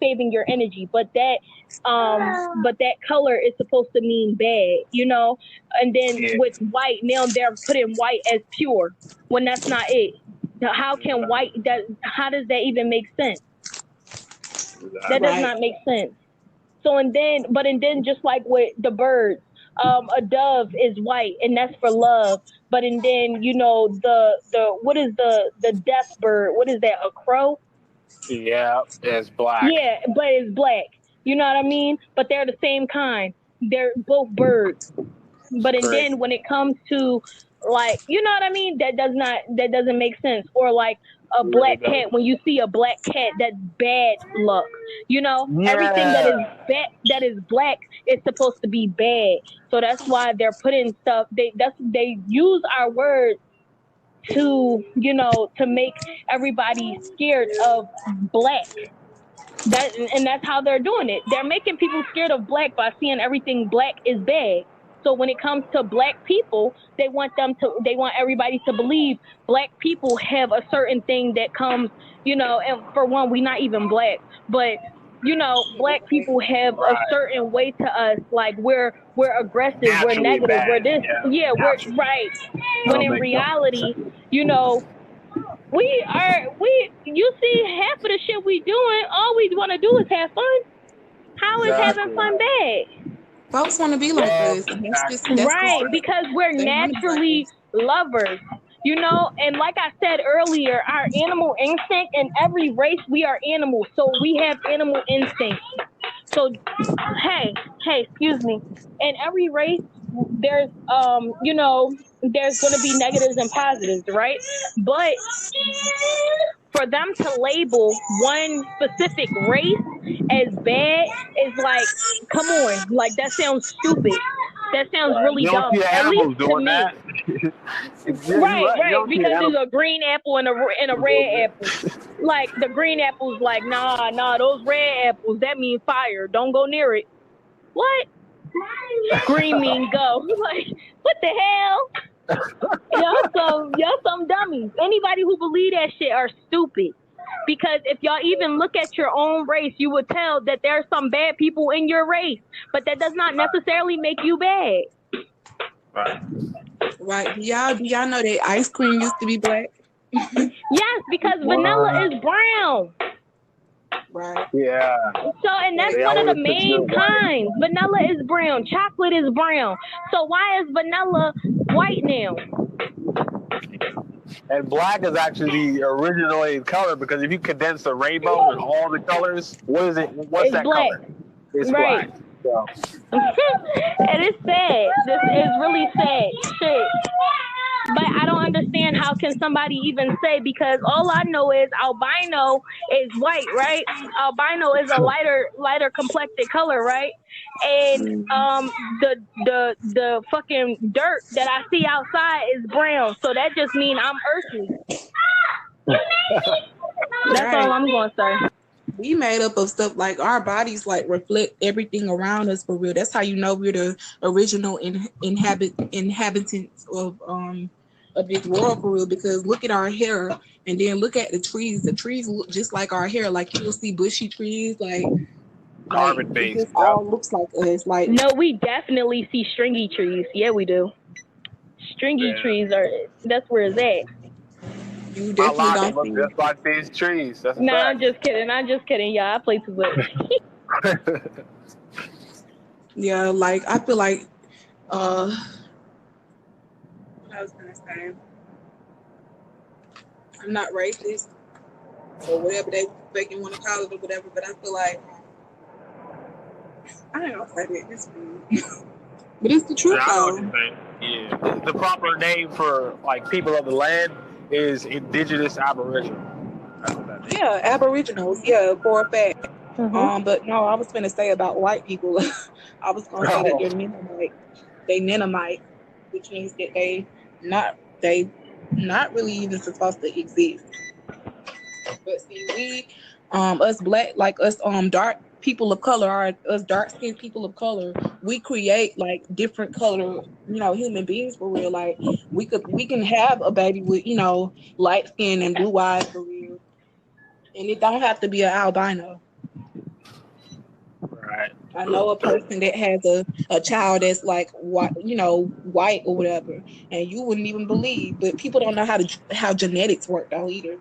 saving your energy, but that color is supposed to mean bad, and then with white, now they're putting white as pure when that's not it. How can how does that even make sense? That does not make sense. So and then just like with the birds, a dove is white and that's for love. But and then the what is the death bird? What is that? A crow? Yeah, it's black. Yeah, but it's black. You know what I mean? But they're the same kind. They're both birds. But and Correct. then when it comes to like, you know what I mean? That doesn't make sense. Or like a black cat. When you see a black cat, that's bad luck. You know, everything that is Yeah. bad, that is black, is supposed to be bad. So that's why they're putting stuff. They use our words to, you know, to make everybody scared of black. And that's how they're doing it. They're making people scared of black by seeing everything black is bad. So when it comes to black people, they want everybody to believe black people have a certain thing that comes, you know, and for one, we not even black, but you know, black people have a Right. certain way to us, like we're aggressive, we're Naturally negative, we're bad. this, yeah, we're Naturally. right. When Don't in make no reality, sense. you know, you see half of the shit we doing, all we want to do is have fun. How is having Exactly. fun bad? Folks want to be like Well, us, and that's Right, just because we're they want to be like naturally us. lovers. You know, and like I said earlier, our animal instinct, in every race we are animals, so we have animal instinct. So excuse me. In every race there's you know, there's gonna be negatives and positives, right? But for them to label one specific race as bad is like, come on, like that sounds stupid. That sounds really you don't dumb, see the at least animals to doing me. that. Yeah, you're Right, right. You right, don't see the because animals there's a green apple and a red doing apple. Like the green apple's like, nah, those red apples, that mean fire. Don't go near it. What? Green mean go. Like, what the hell? Y'all some dummies. Anybody who believe that shit are stupid. Because if y'all even look at your own race, you would tell that there are some bad people in your race, but that does not necessarily make you bad. Right. Right? Do y'all know that ice cream used to be black? Yes, because vanilla What? is brown. Right. Yeah. So, and that's They one of the always consider main white. kinds. Vanilla is brown. Chocolate is brown. So why is vanilla white now? And black is actually the original color because if you condense the rainbow and all the colors, what is it? What's It's that black. color? It's Right. black. So, And it's sad. This is really sad shit. But I don't understand how can somebody even say, because all I know is albino is white, right? Albino is a lighter complected color, right? And the fucking dirt that I see outside is brown. So that just means I'm earthly. That's all I'm gonna say. We made up of stuff, like our bodies like reflect everything around us for real. That's how you know we're the original inhabitants of this world for real, because look at our hair and then look at the trees. The trees look just like our hair. Like you'll see bushy trees, like carbon it based. just all looks like us. Like, No, we definitely see stringy trees. Yeah, we do. Stringy trees that's where it's at. you My definitely lock don't look see. just like these trees. That's a Nah, fact. I'm just kidding. Yeah, I play too much. Yeah, like I feel like what I was gonna say. I'm not racist or whatever they fucking want to call it or whatever, but I feel like I don't know if I did this but it's the truth I know what though. you're saying. Yeah. The proper name for like people of the land is indigenous aboriginal. That's what that is. Yeah, aboriginals, yeah, for a fact. Mm-hmm. But no, I was gonna say about white people. I was gonna say that they're Nenamite. They Nenamite, which means that they not really even supposed to exist. But see, we us black, like us dark people of color, us dark skinned people of color, we create like different color, human beings for real. Like we can have a baby with, light skin and blue eyes for real. And it don't have to be an albino. Right. I know a person that has a child that's like white, white or whatever, and you wouldn't even believe. But people don't know how genetics work though either.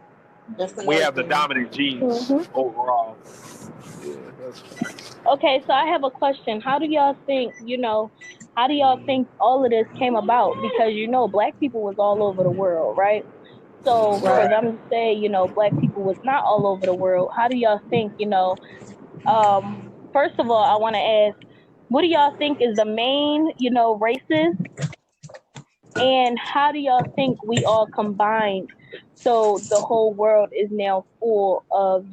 We have the dominant genes overall. Yeah, that's facts. Okay, so I have a question. How do y'all think all of this came about? Because black people was all over the world, right? So for them to say, black people was not all over the world, how do y'all think, first of all, I want to ask, what do y'all think is the main, races, and how do y'all think we all combined so the whole world is now full of,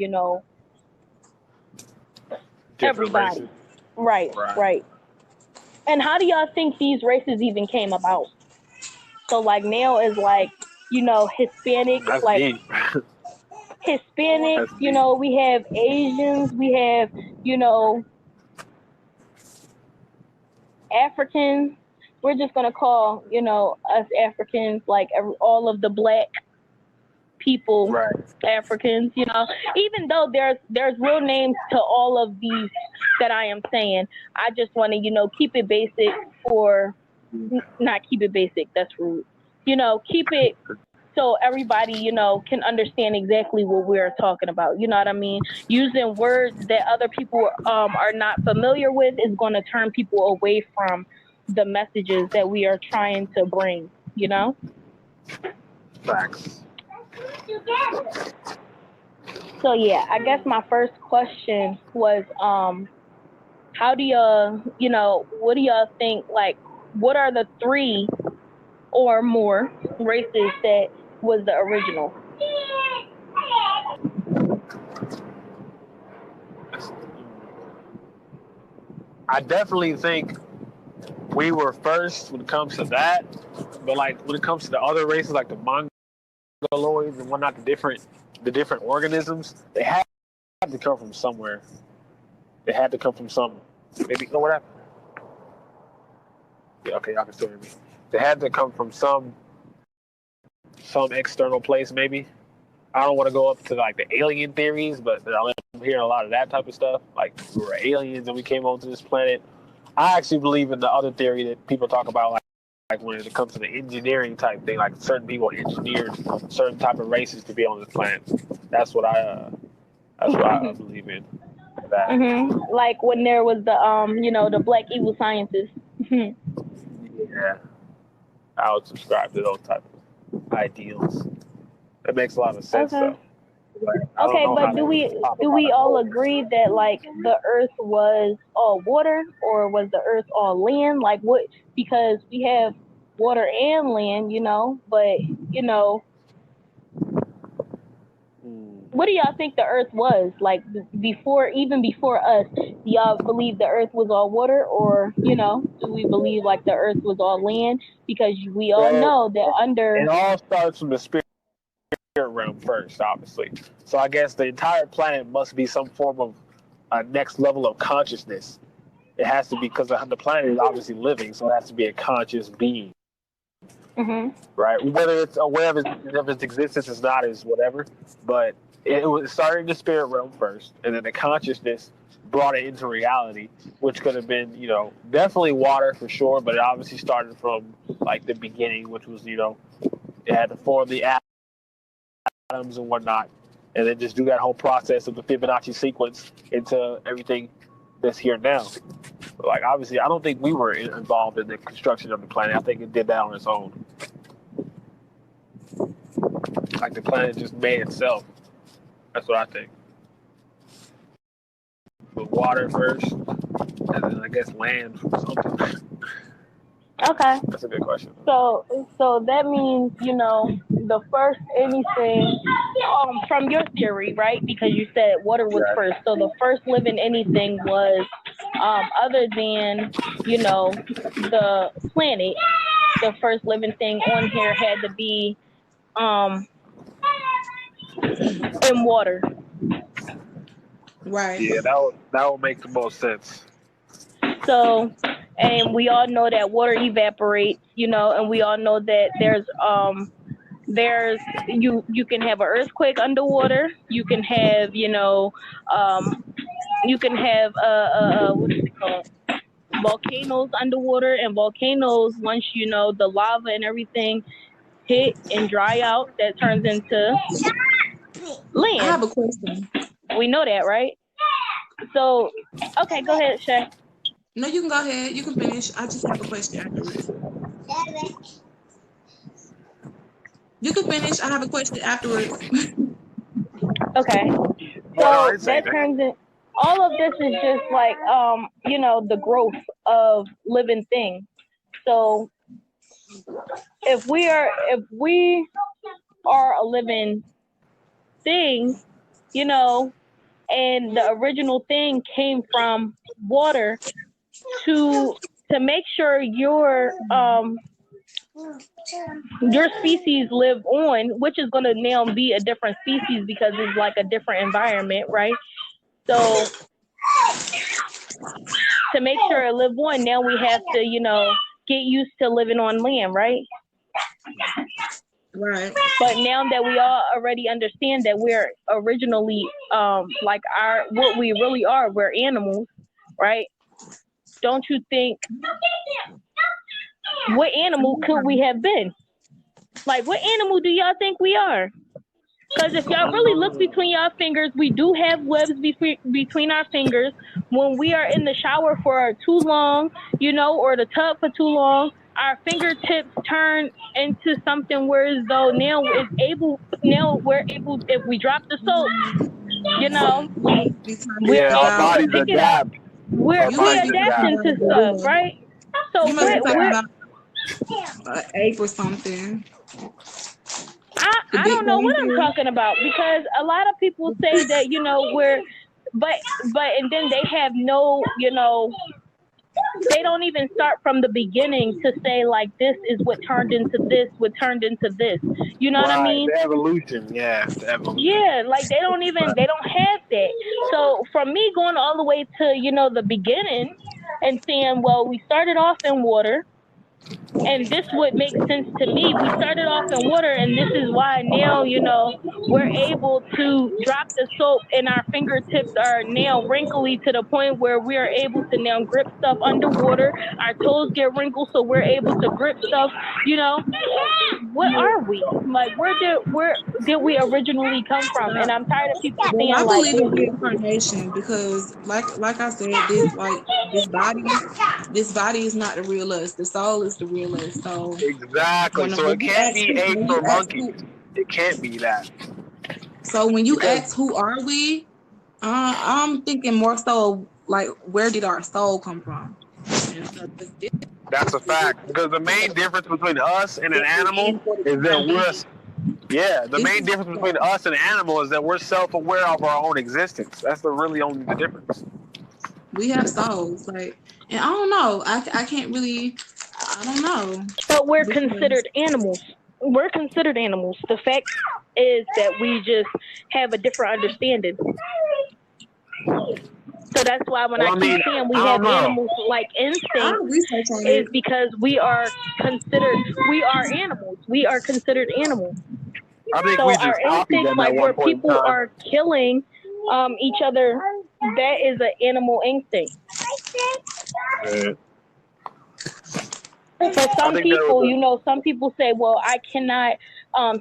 everybody? Races. Right. And how do y'all think these races even came about? So like now is like, Hispanic, That's like deep. Hispanics, That's deep. we have Asians, we have, Africans. We're just gonna call, us Africans, like all of the black people, Right. Africans, even though there's real names to all of these that I am saying. I just want to, keep it basic, or not keep it basic, that's rude. Keep it so everybody, can understand exactly what we're talking about. You know what I mean? Using words that other people are not familiar with is going to turn people away from the messages that we are trying to bring, Facts. So yeah, I guess my first question was, how do y'all, what do y'all think, like, what are the 3 or more races that was the original? I definitely think we were first when it comes to that, but like when it comes to the other races, like the mongoloids and whatnot, the different organisms, they had to come from somewhere. They had to come from some. Maybe what happened? Yeah, okay, y'all can still hear me. They had to come from some external place, maybe. I don't want to go up to like the alien theories, but I'm hearing a lot of that type of stuff. Like we were aliens and we came onto this planet. I actually believe in the other theory that people talk about, like when it comes to the engineering type thing, like certain people engineered certain type of races to be on this planet. That's what I believe in. That. Like when there was the the black evil scientists. Yeah, I would subscribe to those type of ideals. That makes a lot of sense, though. Okay, but do we all agree that like the Earth was all water, or was the Earth all land? Like what? Because we have water and land, but what do y'all think the Earth was like even before us? Do y'all believe the Earth was all water, or do we believe like the Earth was all land? Because we all know that under it all starts from the spirit realm first, obviously. So I guess the entire planet must be some form of a next level of consciousness. It has to be, because the planet is obviously living, so it has to be a conscious being. Right? Whether it's aware of its existence is not is whatever, but it started in the spirit realm first, and then the consciousness brought it into reality, which could have been, definitely water for sure, but it obviously started from like the beginning, which was, it had to form the atoms and whatnot, and then just do that whole process of the Fibonacci sequence into everything that's here now. But like obviously, I don't think we were involved in the construction of the planet. I think it did that on its own. Like the planet just made itself. That's what I think. With water first, and then I guess land or something. Okay. That's a good question. So that means, the first anything, from your theory, right? Because you said water was first. So the first living anything was, other than, the planet, the first living thing on here had to be in water. Right. Yeah, that would make the most sense. So, and we all know that water evaporates, and we all know that there's you can have an earthquake underwater. You can have, you can have what is it called? Volcanoes underwater, and volcanoes, once the lava and everything hit and dry out, that turns into land. I have a question. We know that, right? So, okay, go ahead, Shay. No, you can go ahead. You can finish. I just have a question afterwards. You can finish. I have a question afterwards. Okay. So that turns in. all of this is just like the growth of living things. So if we are a living thing, you know, and the original thing came from water to make sure your species live on, which is going to now be a different species because it's like a different environment, right? So to make sure it live on, now we have to, get used to living on land, right? Right. But now that we all already understand that we're originally, what we really are, we're animals, right? Don't you think, what animal could we have been? Like, what animal do y'all think we are? Because if y'all really look between y'all fingers, we do have webs between our fingers. When we are in the shower for too long, or the tub for too long, our fingertips turn into something where as though now we're able, if we drop the soap, we're Yeah, our able to bodies pick it up. adapt. We Our bodies adapting adapt. to stuff, right? So You must be talking we're about an ape or something. The I Big don't know what Bang I'm Theory. talking about because a lot of people say that we're, but and then they have no, they don't even start from the beginning to say like this is what turned into this, what turned into this. You know what I Right, mean? the evolution. Yeah, the evolution. Yeah, like they don't have that. So from me going all the way to the beginning and saying, well, we started off in water. And this would make sense to me. We started off in water, and this is why now, we're able to drop the soap, and our fingertips are now wrinkly to the point where we are able to now grip stuff underwater. Our toes get wrinkled, so we're able to grip stuff. What are we? Like, where did we originally come from? And I'm tired of people Well, saying I like, believe in reincarnation because, like I said, this body is not the real us. The soul is the real us. So Exactly. when So it you can't ask be who, apes or monkeys. It can't be that. when you Because ask who are we, I'm thinking more so like where did our soul come from? And so that's a fact. Because the main difference between us and an animal is that the This main is difference between us and an animal is that we're self-aware of our own existence. That's really only the difference. we have souls, like, and I don't know. I can't really. I don't know. but we're Because considered animals. We're considered animals. The fact is that we just have a different understanding. So that's why when Well, I I keep mean, saying we I don't have know. animals like instinct, I'll research on is it. because we are animals. We are considered animals. I think So we our just copied instincts, them at like one where point in people time. are killing each other, that is an animal instinct. Yeah. For I some think there people, was some people say, well, I cannot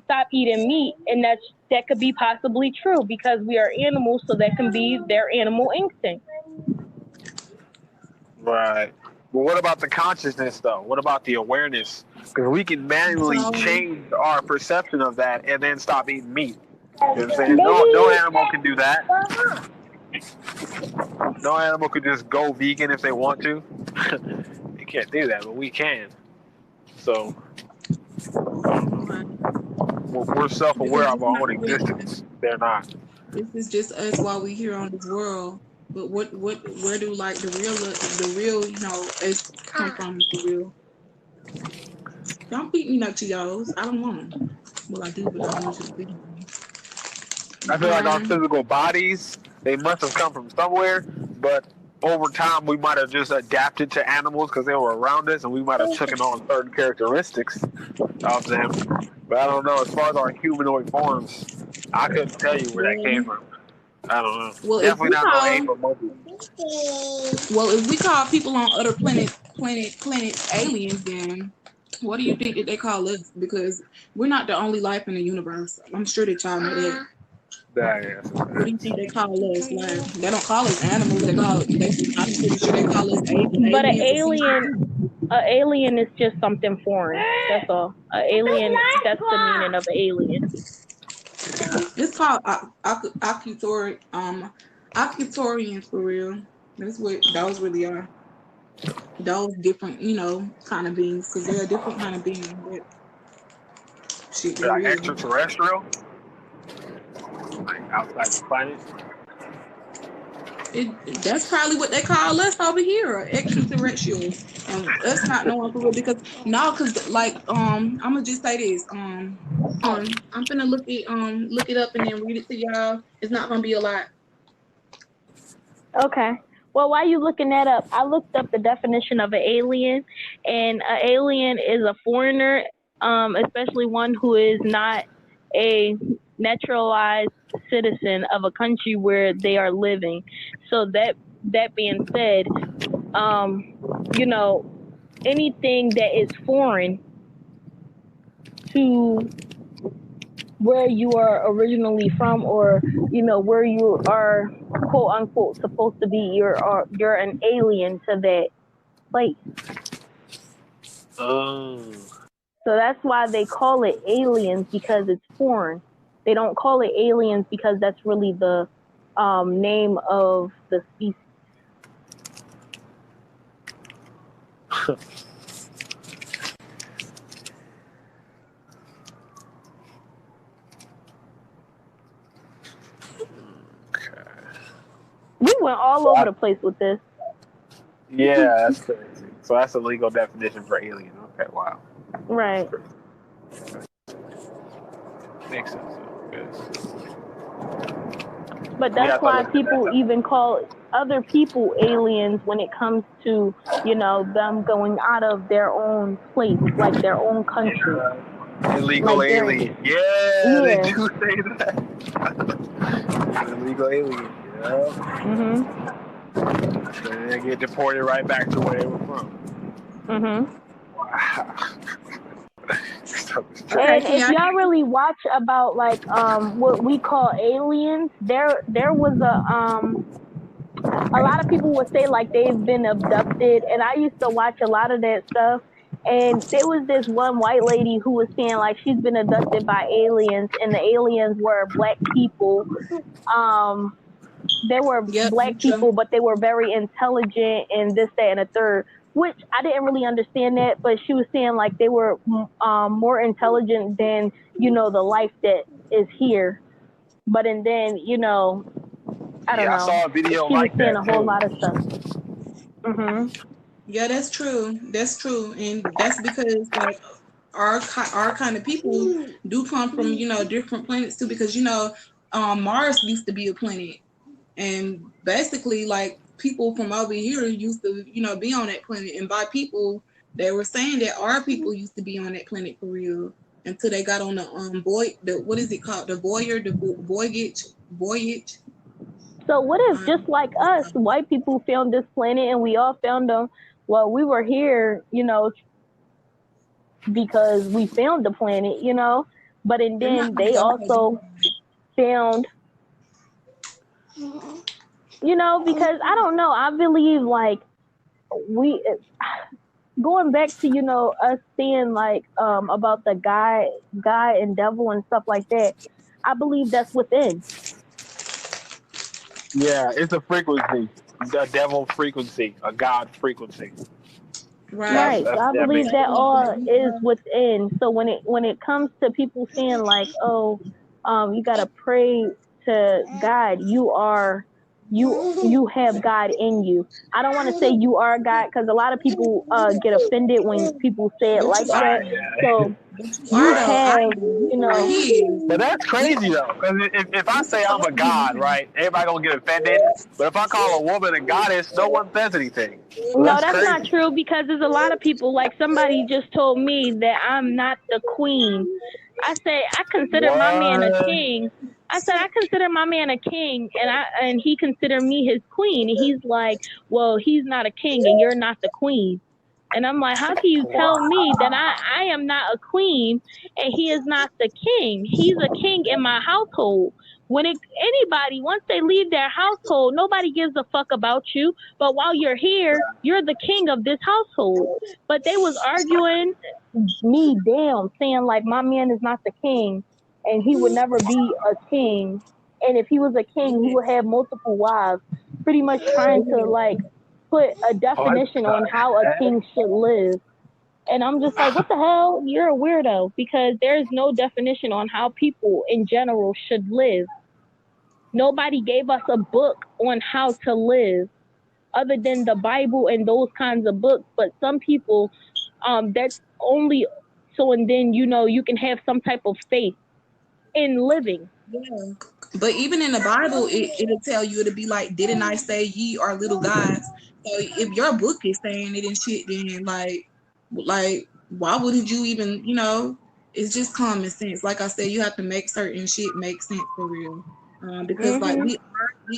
stop eating meat, and that could be possibly true because we are animals, so that can be their animal instinct. right. But what about the consciousness, though? What about the awareness? Because we can manually So change our perception of that and then stop eating meat. You know what I'm saying? No Maybe. animal can do that. No animal could just go vegan if they want to. You can't do that, but we can. So right. we're self-aware Because of it's our not own real. existence. They're not. This is just us while we here on this world. But where do like the real, us come from for real? Don't beat me no Cheetos. I don't want them. Well, I do, but I don't want you to beat me. I feel like our physical bodies, they must have come from somewhere, but over time we might have just adapted to animals because they were around us, and we might have taken on certain characteristics of them. But I don't know. As far as our humanoid forms, I couldn't tell you where that came Well, from. I don't know. well, if Definitely we not no ape call or monkey. people on other planets aliens, then what do you think that they call us? Because we're not the only life in the universe. I'm sure that y'all know that. That is What do you think they call us? Like, they don't call us animals. I'm pretty sure they call us But aliens or something. an alien is just something foreign. That's all. An alien. That's the meaning of an alien. It's called occultoric Occutorians for real. That's what those really are. Those different, kind of beings, because they're a different kind of being. But shit, they Like real. extraterrestrial, like outside the planet. That's probably what they call us over here, extraterrestrials, and us not knowing for real. Because like I'm gonna just say this. I'm gonna look it up and then read it to y'all. It's not gonna be a lot. Okay. Well, while you looking that up, I looked up the definition of an alien, and an alien is a foreigner, especially one who is not a naturalized citizen of a country where they are living. So that being said, you know, anything that is foreign to where you are originally from, or where you are quote unquote supposed to be, you're an alien to that place. Oh. So that's why they call it aliens, because it's foreign. They don't call it aliens because that's really the name of the species. We went all over the place with this. Yeah, that's crazy. So that's a legal definition for alien. Okay, wow. Right. Makes sense. But that's why people even call other people aliens when it comes to, them going out of their own place, like their own country. Illegal like alien. Yeah, they do say that. Illegal alien. Yeah. And they get deported right back to where they were from. And if y'all really watch about what we call aliens, there was a lot of people would say like they've been abducted, and I used to watch a lot of that stuff. And there was this one white lady who was saying like she's been abducted by aliens, and the aliens were black people. They were black people, but they were very intelligent and this, that, and a third, which I didn't really understand that. But she was saying like they were more intelligent than, the life that is here. But and then, I don't know. I saw a video she like was saying that a whole too. lot of stuff. Yeah, that's true. That's true. And that's because like our kind of people do come from, different planets too, because, Mars used to be a planet. And basically, like, people from over here used to, be on that planet. And by people, they were saying that our people used to be on that planet for real until they got on the what is it called? The voyage. So what if just like us, white people found this planet and we all found them? Well, we were here, because we found the planet, but and then they also found, because I don't know, I believe like going back to, us seeing like about the guy and devil and stuff like that, I believe that's within. Yeah, it's a frequency. The devil frequency, a God frequency. Right. So I believe that all is within. So when it comes to people saying like, oh, you gotta pray to God, you have God in you. I don't want to say you are God, because a lot of people get offended when people say it like that. So you have, But that's crazy though, because if I say I'm a god, right, everybody gonna get offended. But if I call a woman a goddess, no one says anything. No, that's not true, because there's a lot of people, like somebody just told me that I'm not the queen. I say I consider my man a king. I said I consider my man a king, and he considered me his queen. And he's like, well, he's not a king and you're not the queen. And I'm like, how can you tell me that I am not a queen and he is not the king? He's a king in my household. Anybody, once they leave their household, nobody gives a fuck about you. But while you're here, you're the king of this household. But they was arguing me down, saying like my man is not the king and he would never be a king. And if he was a king, he would have multiple wives, pretty much trying to like put a definition on how a king should live. And I'm just like, what the hell? You're a weirdo, because there's no definition on how people in general should live. Nobody gave us a book on how to live other than the Bible and those kinds of books. But some people, that's only so, and then, you know, you can have some type of faith in living. Yeah. But even in the Bible, it'll tell you, it'll be like, didn't I say ye are little gods? So if your book is saying it and shit, then like why wouldn't you even, you know, it's just common sense. Like I said, you have to make certain shit make sense for real. Because like we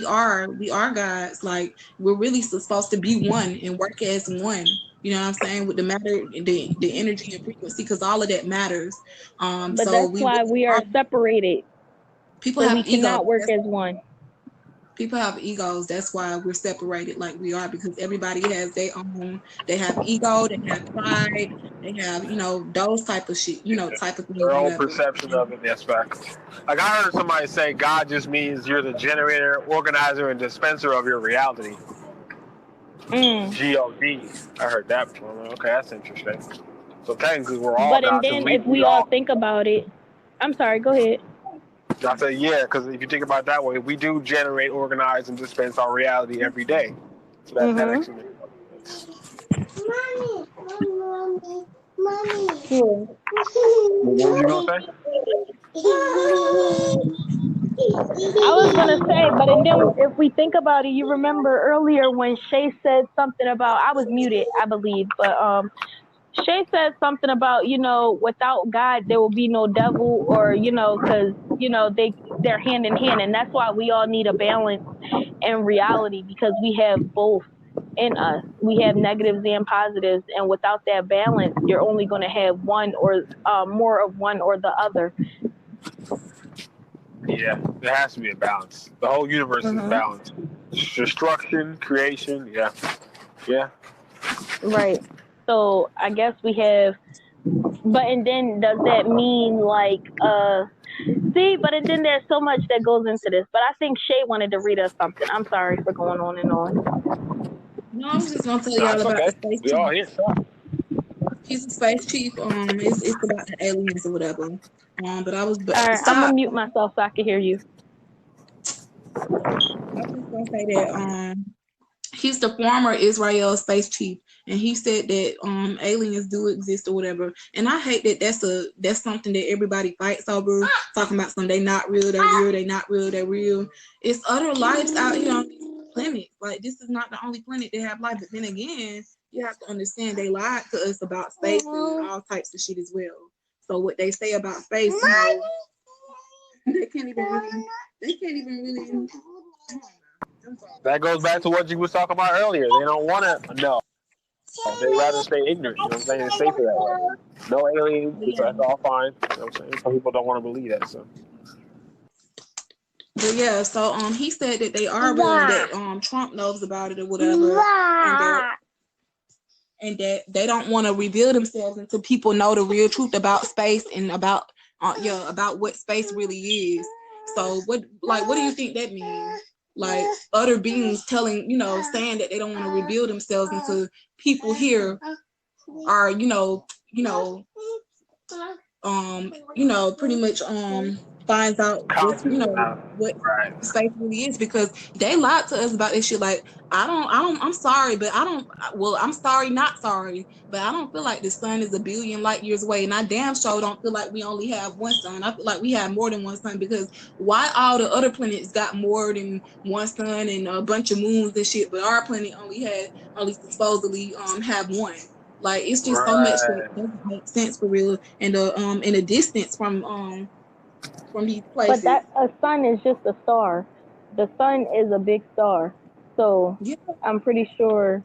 are gods. Like we're really supposed to be one and work as one. You know what I'm saying? With the matter, the energy and frequency, because all of that matters. But So that's we why really we are separated. people So we have egos. cannot work as one. People have egos. That's why we're separated like we are, because everybody has their own. They have ego. They have pride. They have, you know, those type of shit. You know, type of things. Their own Whatever. perception of it. That's fact. Like I heard somebody say, God just means you're the generator, organizer, and dispenser of your reality. G-O-D. I heard that before. Okay, that's interesting. So technically, we're all But and gods. then if we all think about it, I'm sorry. Go ahead. I say yeah, because if you think about it that way, we do generate, organize, and dispense our reality every day. So that actually makes sense. Mommy. What were you gonna say? I was gonna say, but and then if we think about it, you remember earlier when Shay said something about, I was muted, I believe, but Shay said something about, you know, without God there will be no devil, or you know, because you know they're hand in hand, and that's why we all need a balance in reality, because we have both in us. We have negatives and positives, and without that balance, you're only going to have one or more of one or the other. Yeah, there has to be a balance. The whole universe is balanced. Destruction, creation, yeah. Right. So I guess we have, but and then does that mean like see? But and then there's so much that goes into this. But I think Shay wanted to read us something. I'm sorry for going on and on. No, I was just gonna tell y'all about the space We all here. He's a space chief. It's about the aliens or whatever. But I was All right, I'm gonna mute myself so I can hear you. I was just gonna say that he's the former Israel space chief, and he said that aliens do exist or whatever. And I hate that that's something that everybody fights over, talking about some they not real, they're real, they not real, they're real. It's other lives out here on these planets. Like this is not the only planet that have life. But then again, you have to understand they lied to us about space and all types of shit as well. So what they say about space, you know, they can't even really. That goes back to what you was talking about earlier. They don't want to know. They'd rather stay ignorant. You know what I'm saying? It's safer that way. No aliens. That's all fine. You know what I'm saying? Some people don't want to believe that. So. But yeah, so he said that they are real, that Trump knows about it or whatever, and that they don't want to reveal themselves until people know the real truth about space and about what space really is. So what do you think that means? Like other beings saying that they don't want to reveal themselves until people here are, pretty much finds out what space really is, because they lied to us about this shit. Like I'm sorry, but I'm sorry, not sorry, but I don't feel like the sun is a billion light years away, and I damn sure don't feel like we only have one sun. I feel like we have more than one sun, because why all the other planets got more than one sun and a bunch of moons and shit, but our planet only supposedly have one. Like it's just so much that doesn't make sense for real, and in a distance from these places. But that a sun is just a star. The sun is a big star, so I'm pretty sure,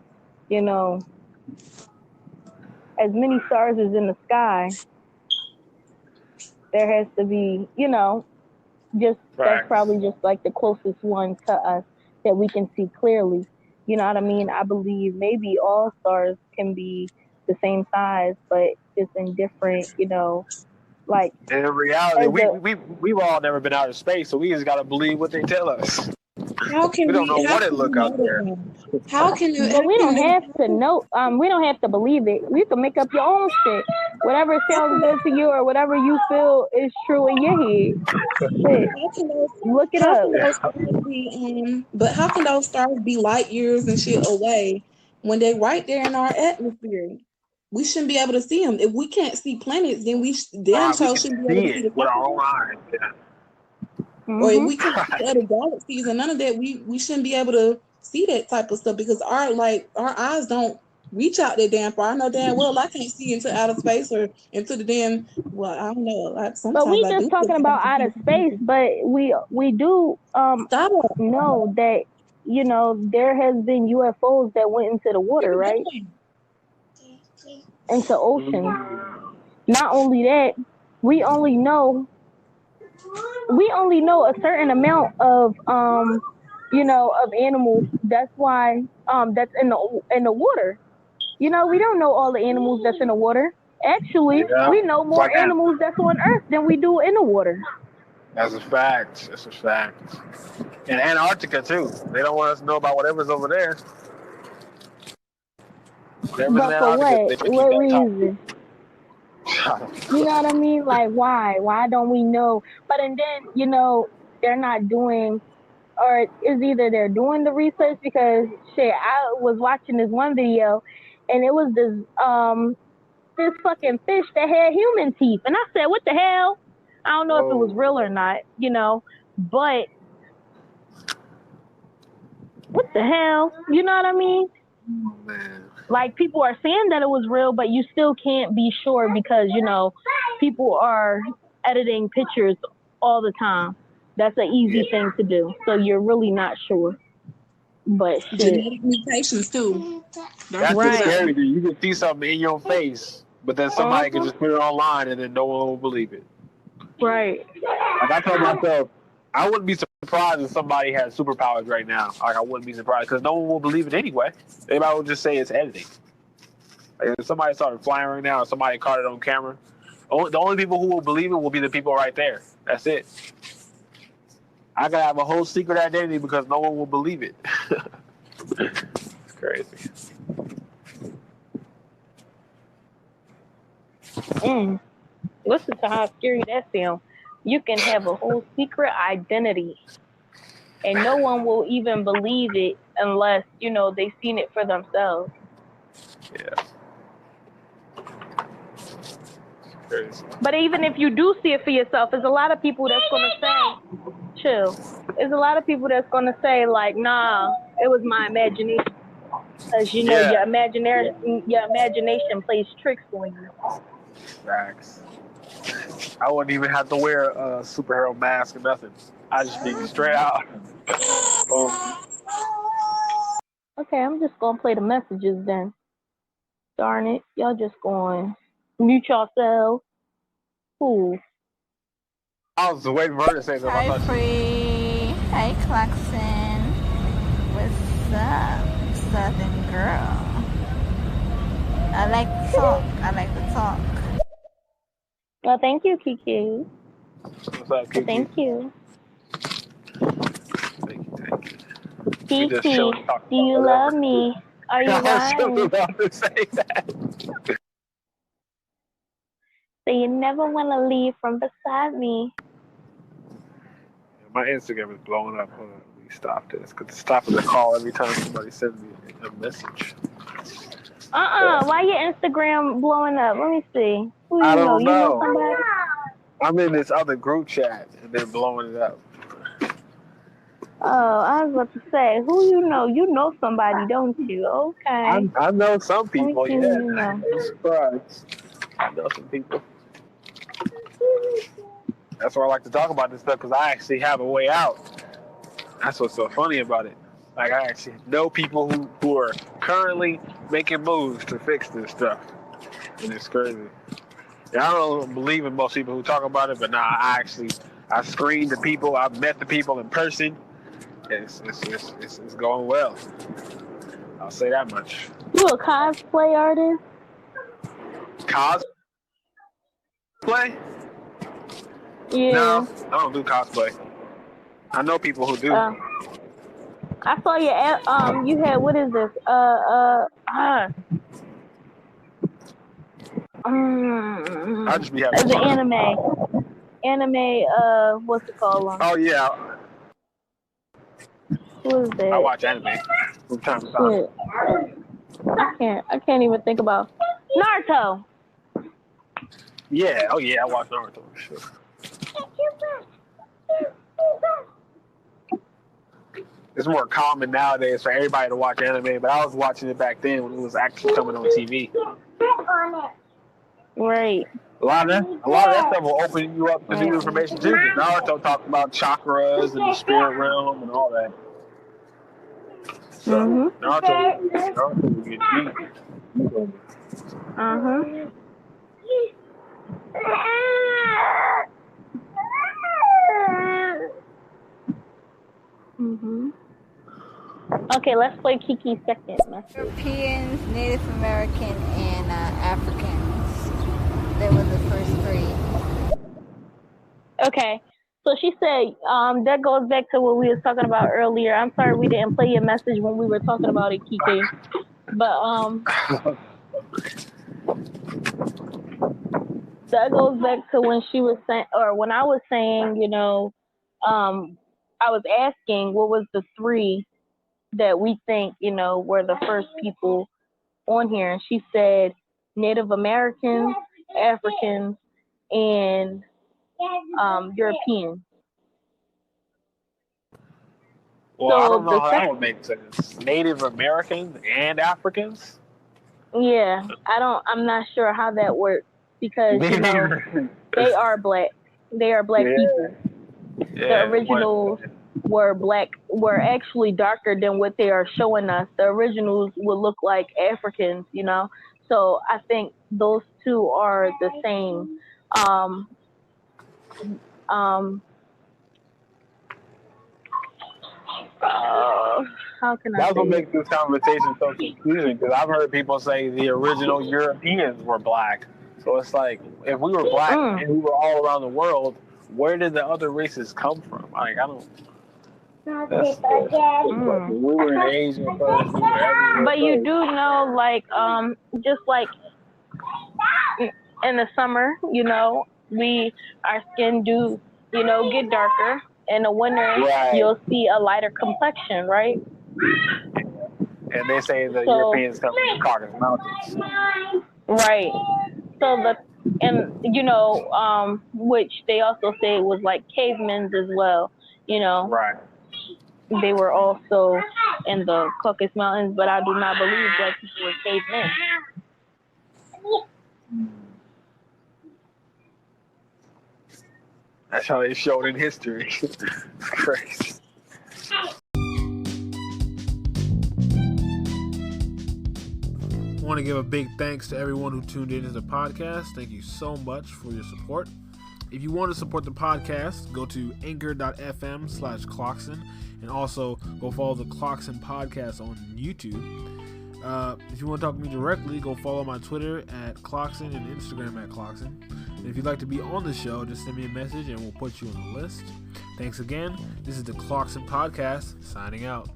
as many stars as in the sky, there has to be, that's probably just like the closest one to us that we can see clearly. You know what I mean? I believe maybe all stars can be the same size, but just in different, Like, in reality, we've all never been out of space, so we just gotta believe what they tell us. How can We don't know how what it can we look know out there. that? How can you? but we don't have to know. We don't have to believe it. You can make up your own shit. Whatever sounds good to you, or whatever you feel is true in your head. Shit, look it How up. can those stars be? But how can those stars be light years and shit away when they right there in our atmosphere? We shouldn't be able to see them. If we can't see planets, then we damn We sure can shouldn't be able see to see the it with our stars. own eyes. Yeah. Or if Mhm. we can't see other galaxies and none of that, we shouldn't be able to see that type of stuff because our eyes don't reach out that damn far. I know damn well I can't see into outer space or into the damn. Well, I don't know. But Sometimes we I just do. talking about outer space. But we do Stop. know that there has been UFOs that went into the water, right? Into oceans. Not only that, we only know a certain amount of of animals. That's why that's in the water. We don't know all the animals that's in the water. Actually, Yeah. we know It's more like that. animals that's on Earth than we do in the water. That's a fact. That's a fact. And Antarctica too. They don't want us to know about whatever's over there. Whatever's in But for Antarctica, what? they keep What that reason? top. You know what I mean? Like, why? Why don't we know? But and then they're not doing, or it's either they're doing the research because shit. I was watching this one video, and it was this fucking fish that had human teeth, and I said, what the hell? I don't know if it was real or not, but what the hell? You know what I mean? Oh, man. Like, people are saying that it was real, but you still can't be sure because, people are editing pictures all the time. That's an easy thing to do. So you're really not sure. But shit. Genetic mutations too. That's Right. the scary thing. You can see something in your face, but then somebody can just put it online and then no one will believe it. Right. Like I told myself, I wouldn't be surprised if somebody had superpowers right now. Like I wouldn't be surprised because no one will believe it anyway. Everybody will just say it's editing. Like if somebody started flying right now, or somebody caught it on camera, the only people who will believe it will be the people right there. That's it. I gotta have a whole secret identity because no one will believe it. It's crazy. Listen to how scary that sounds. You can have a whole secret identity, and no one will even believe it unless they've seen it for themselves. Yeah. Crazy. But even if you do see it for yourself, there's a lot of people that's gonna say, chill. There's a lot of people that's gonna say like, nah, it was my imagination. Because your imagination plays tricks on you. Facts. I wouldn't even have to wear a superhero mask or nothing. I just be straight out. Okay, I'm just gonna play the messages then. Darn it, y'all just going mute yourselves. Ooh. I was waiting for her to say something. Hi, Free. Hi, CLOCKSYN. What's up, Southern girl? I like to talk. Well, thank you, Kiki. What's up, Kiki? Thank you. Thank you. Kiki, do you love me? Are you I was lying? about to say that. So you never want to leave from beside me. My Instagram is blowing up. Hold on, let me stop this because it's stopping the call every time somebody sends me a message. Why your Instagram blowing up? Let me see. Who I you know? don't You know know. somebody? I'm in this other group chat and they're blowing it up. Oh, I was about to say, who you know? You know somebody, don't you? Okay. I know some people, Let me see who you know. I'm surprised. I know some people. That's why I like to talk about this stuff because I actually have a way out. That's what's so funny about it. Like I actually know people who are currently making moves to fix this stuff. And it's crazy. Yeah, I don't believe in most people who talk about it, but nah, I screened the people, I've met the people in person. It's going well. I'll say that much. You a cosplay artist? Cosplay? Yeah. No, I don't do cosplay. I know people who do. I saw you you had, what is this? I just be having the fun. anime, what's it called? Oh yeah, Who is that? I watch anime from time to time. I can't even think about Naruto. Yeah, oh yeah, I watch Naruto. Sure. It's more common nowadays for everybody to watch anime, but I was watching it back then when it was actually coming on TV. Right. A lot of that stuff will open you up to new information too. Naruto talked about chakras and the spirit realm and all that. So Naruto will get deep. Okay, let's play Kiki's second message. Europeans, Native American, and Africans. They were the first three. Okay, so she said that goes back to what we was talking about earlier. I'm sorry we didn't play your message when we were talking about it, Kiki. But that goes back to when she was saying, or when I was saying, you know, I was asking what was the three that we think, you know, were the first people on here, and she said Native Americans, Africans, and Europeans. Well, I don't know how that would make sense. Native Americans and Africans? Yeah, I'm not sure how that works because, you know, they are black. They are black people. Yeah, the originals were actually darker than what they are showing us. The originals would look like Africans, you know. So I think those two are the same. How can I That's say what it? makes this conversation so confusing, because I've heard people say the original Europeans were black. So it's like, if we were black and we were all around the world, where did the other races come from? Like, I don't... We were in Asia first, we were everywhere. But you do know, like, just like in the summer, you know, our skin do, you know, get darker. In the winter, you'll see a lighter complexion, right? And they say the Europeans come from the Caucasus Mountains. Right. So you know, which they also say it was like cavemen as well, you know. Right. They were also in the Caucasus Mountains, but I do not believe black people were cavemen. That's how they showed in history. It's crazy. I want to give a big thanks to everyone who tuned into the podcast. Thank you so much for your support. If you want to support the podcast, go to anchor.fm/CLOCKSYN and also go follow the CLOCKSYN podcast on YouTube. If you want to talk to me directly, go follow my Twitter at CLOCKSYN and Instagram at CLOCKSYN. And if you'd like to be on the show, just send me a message and we'll put you on the list. Thanks again. This is the CLOCKSYN podcast, signing out.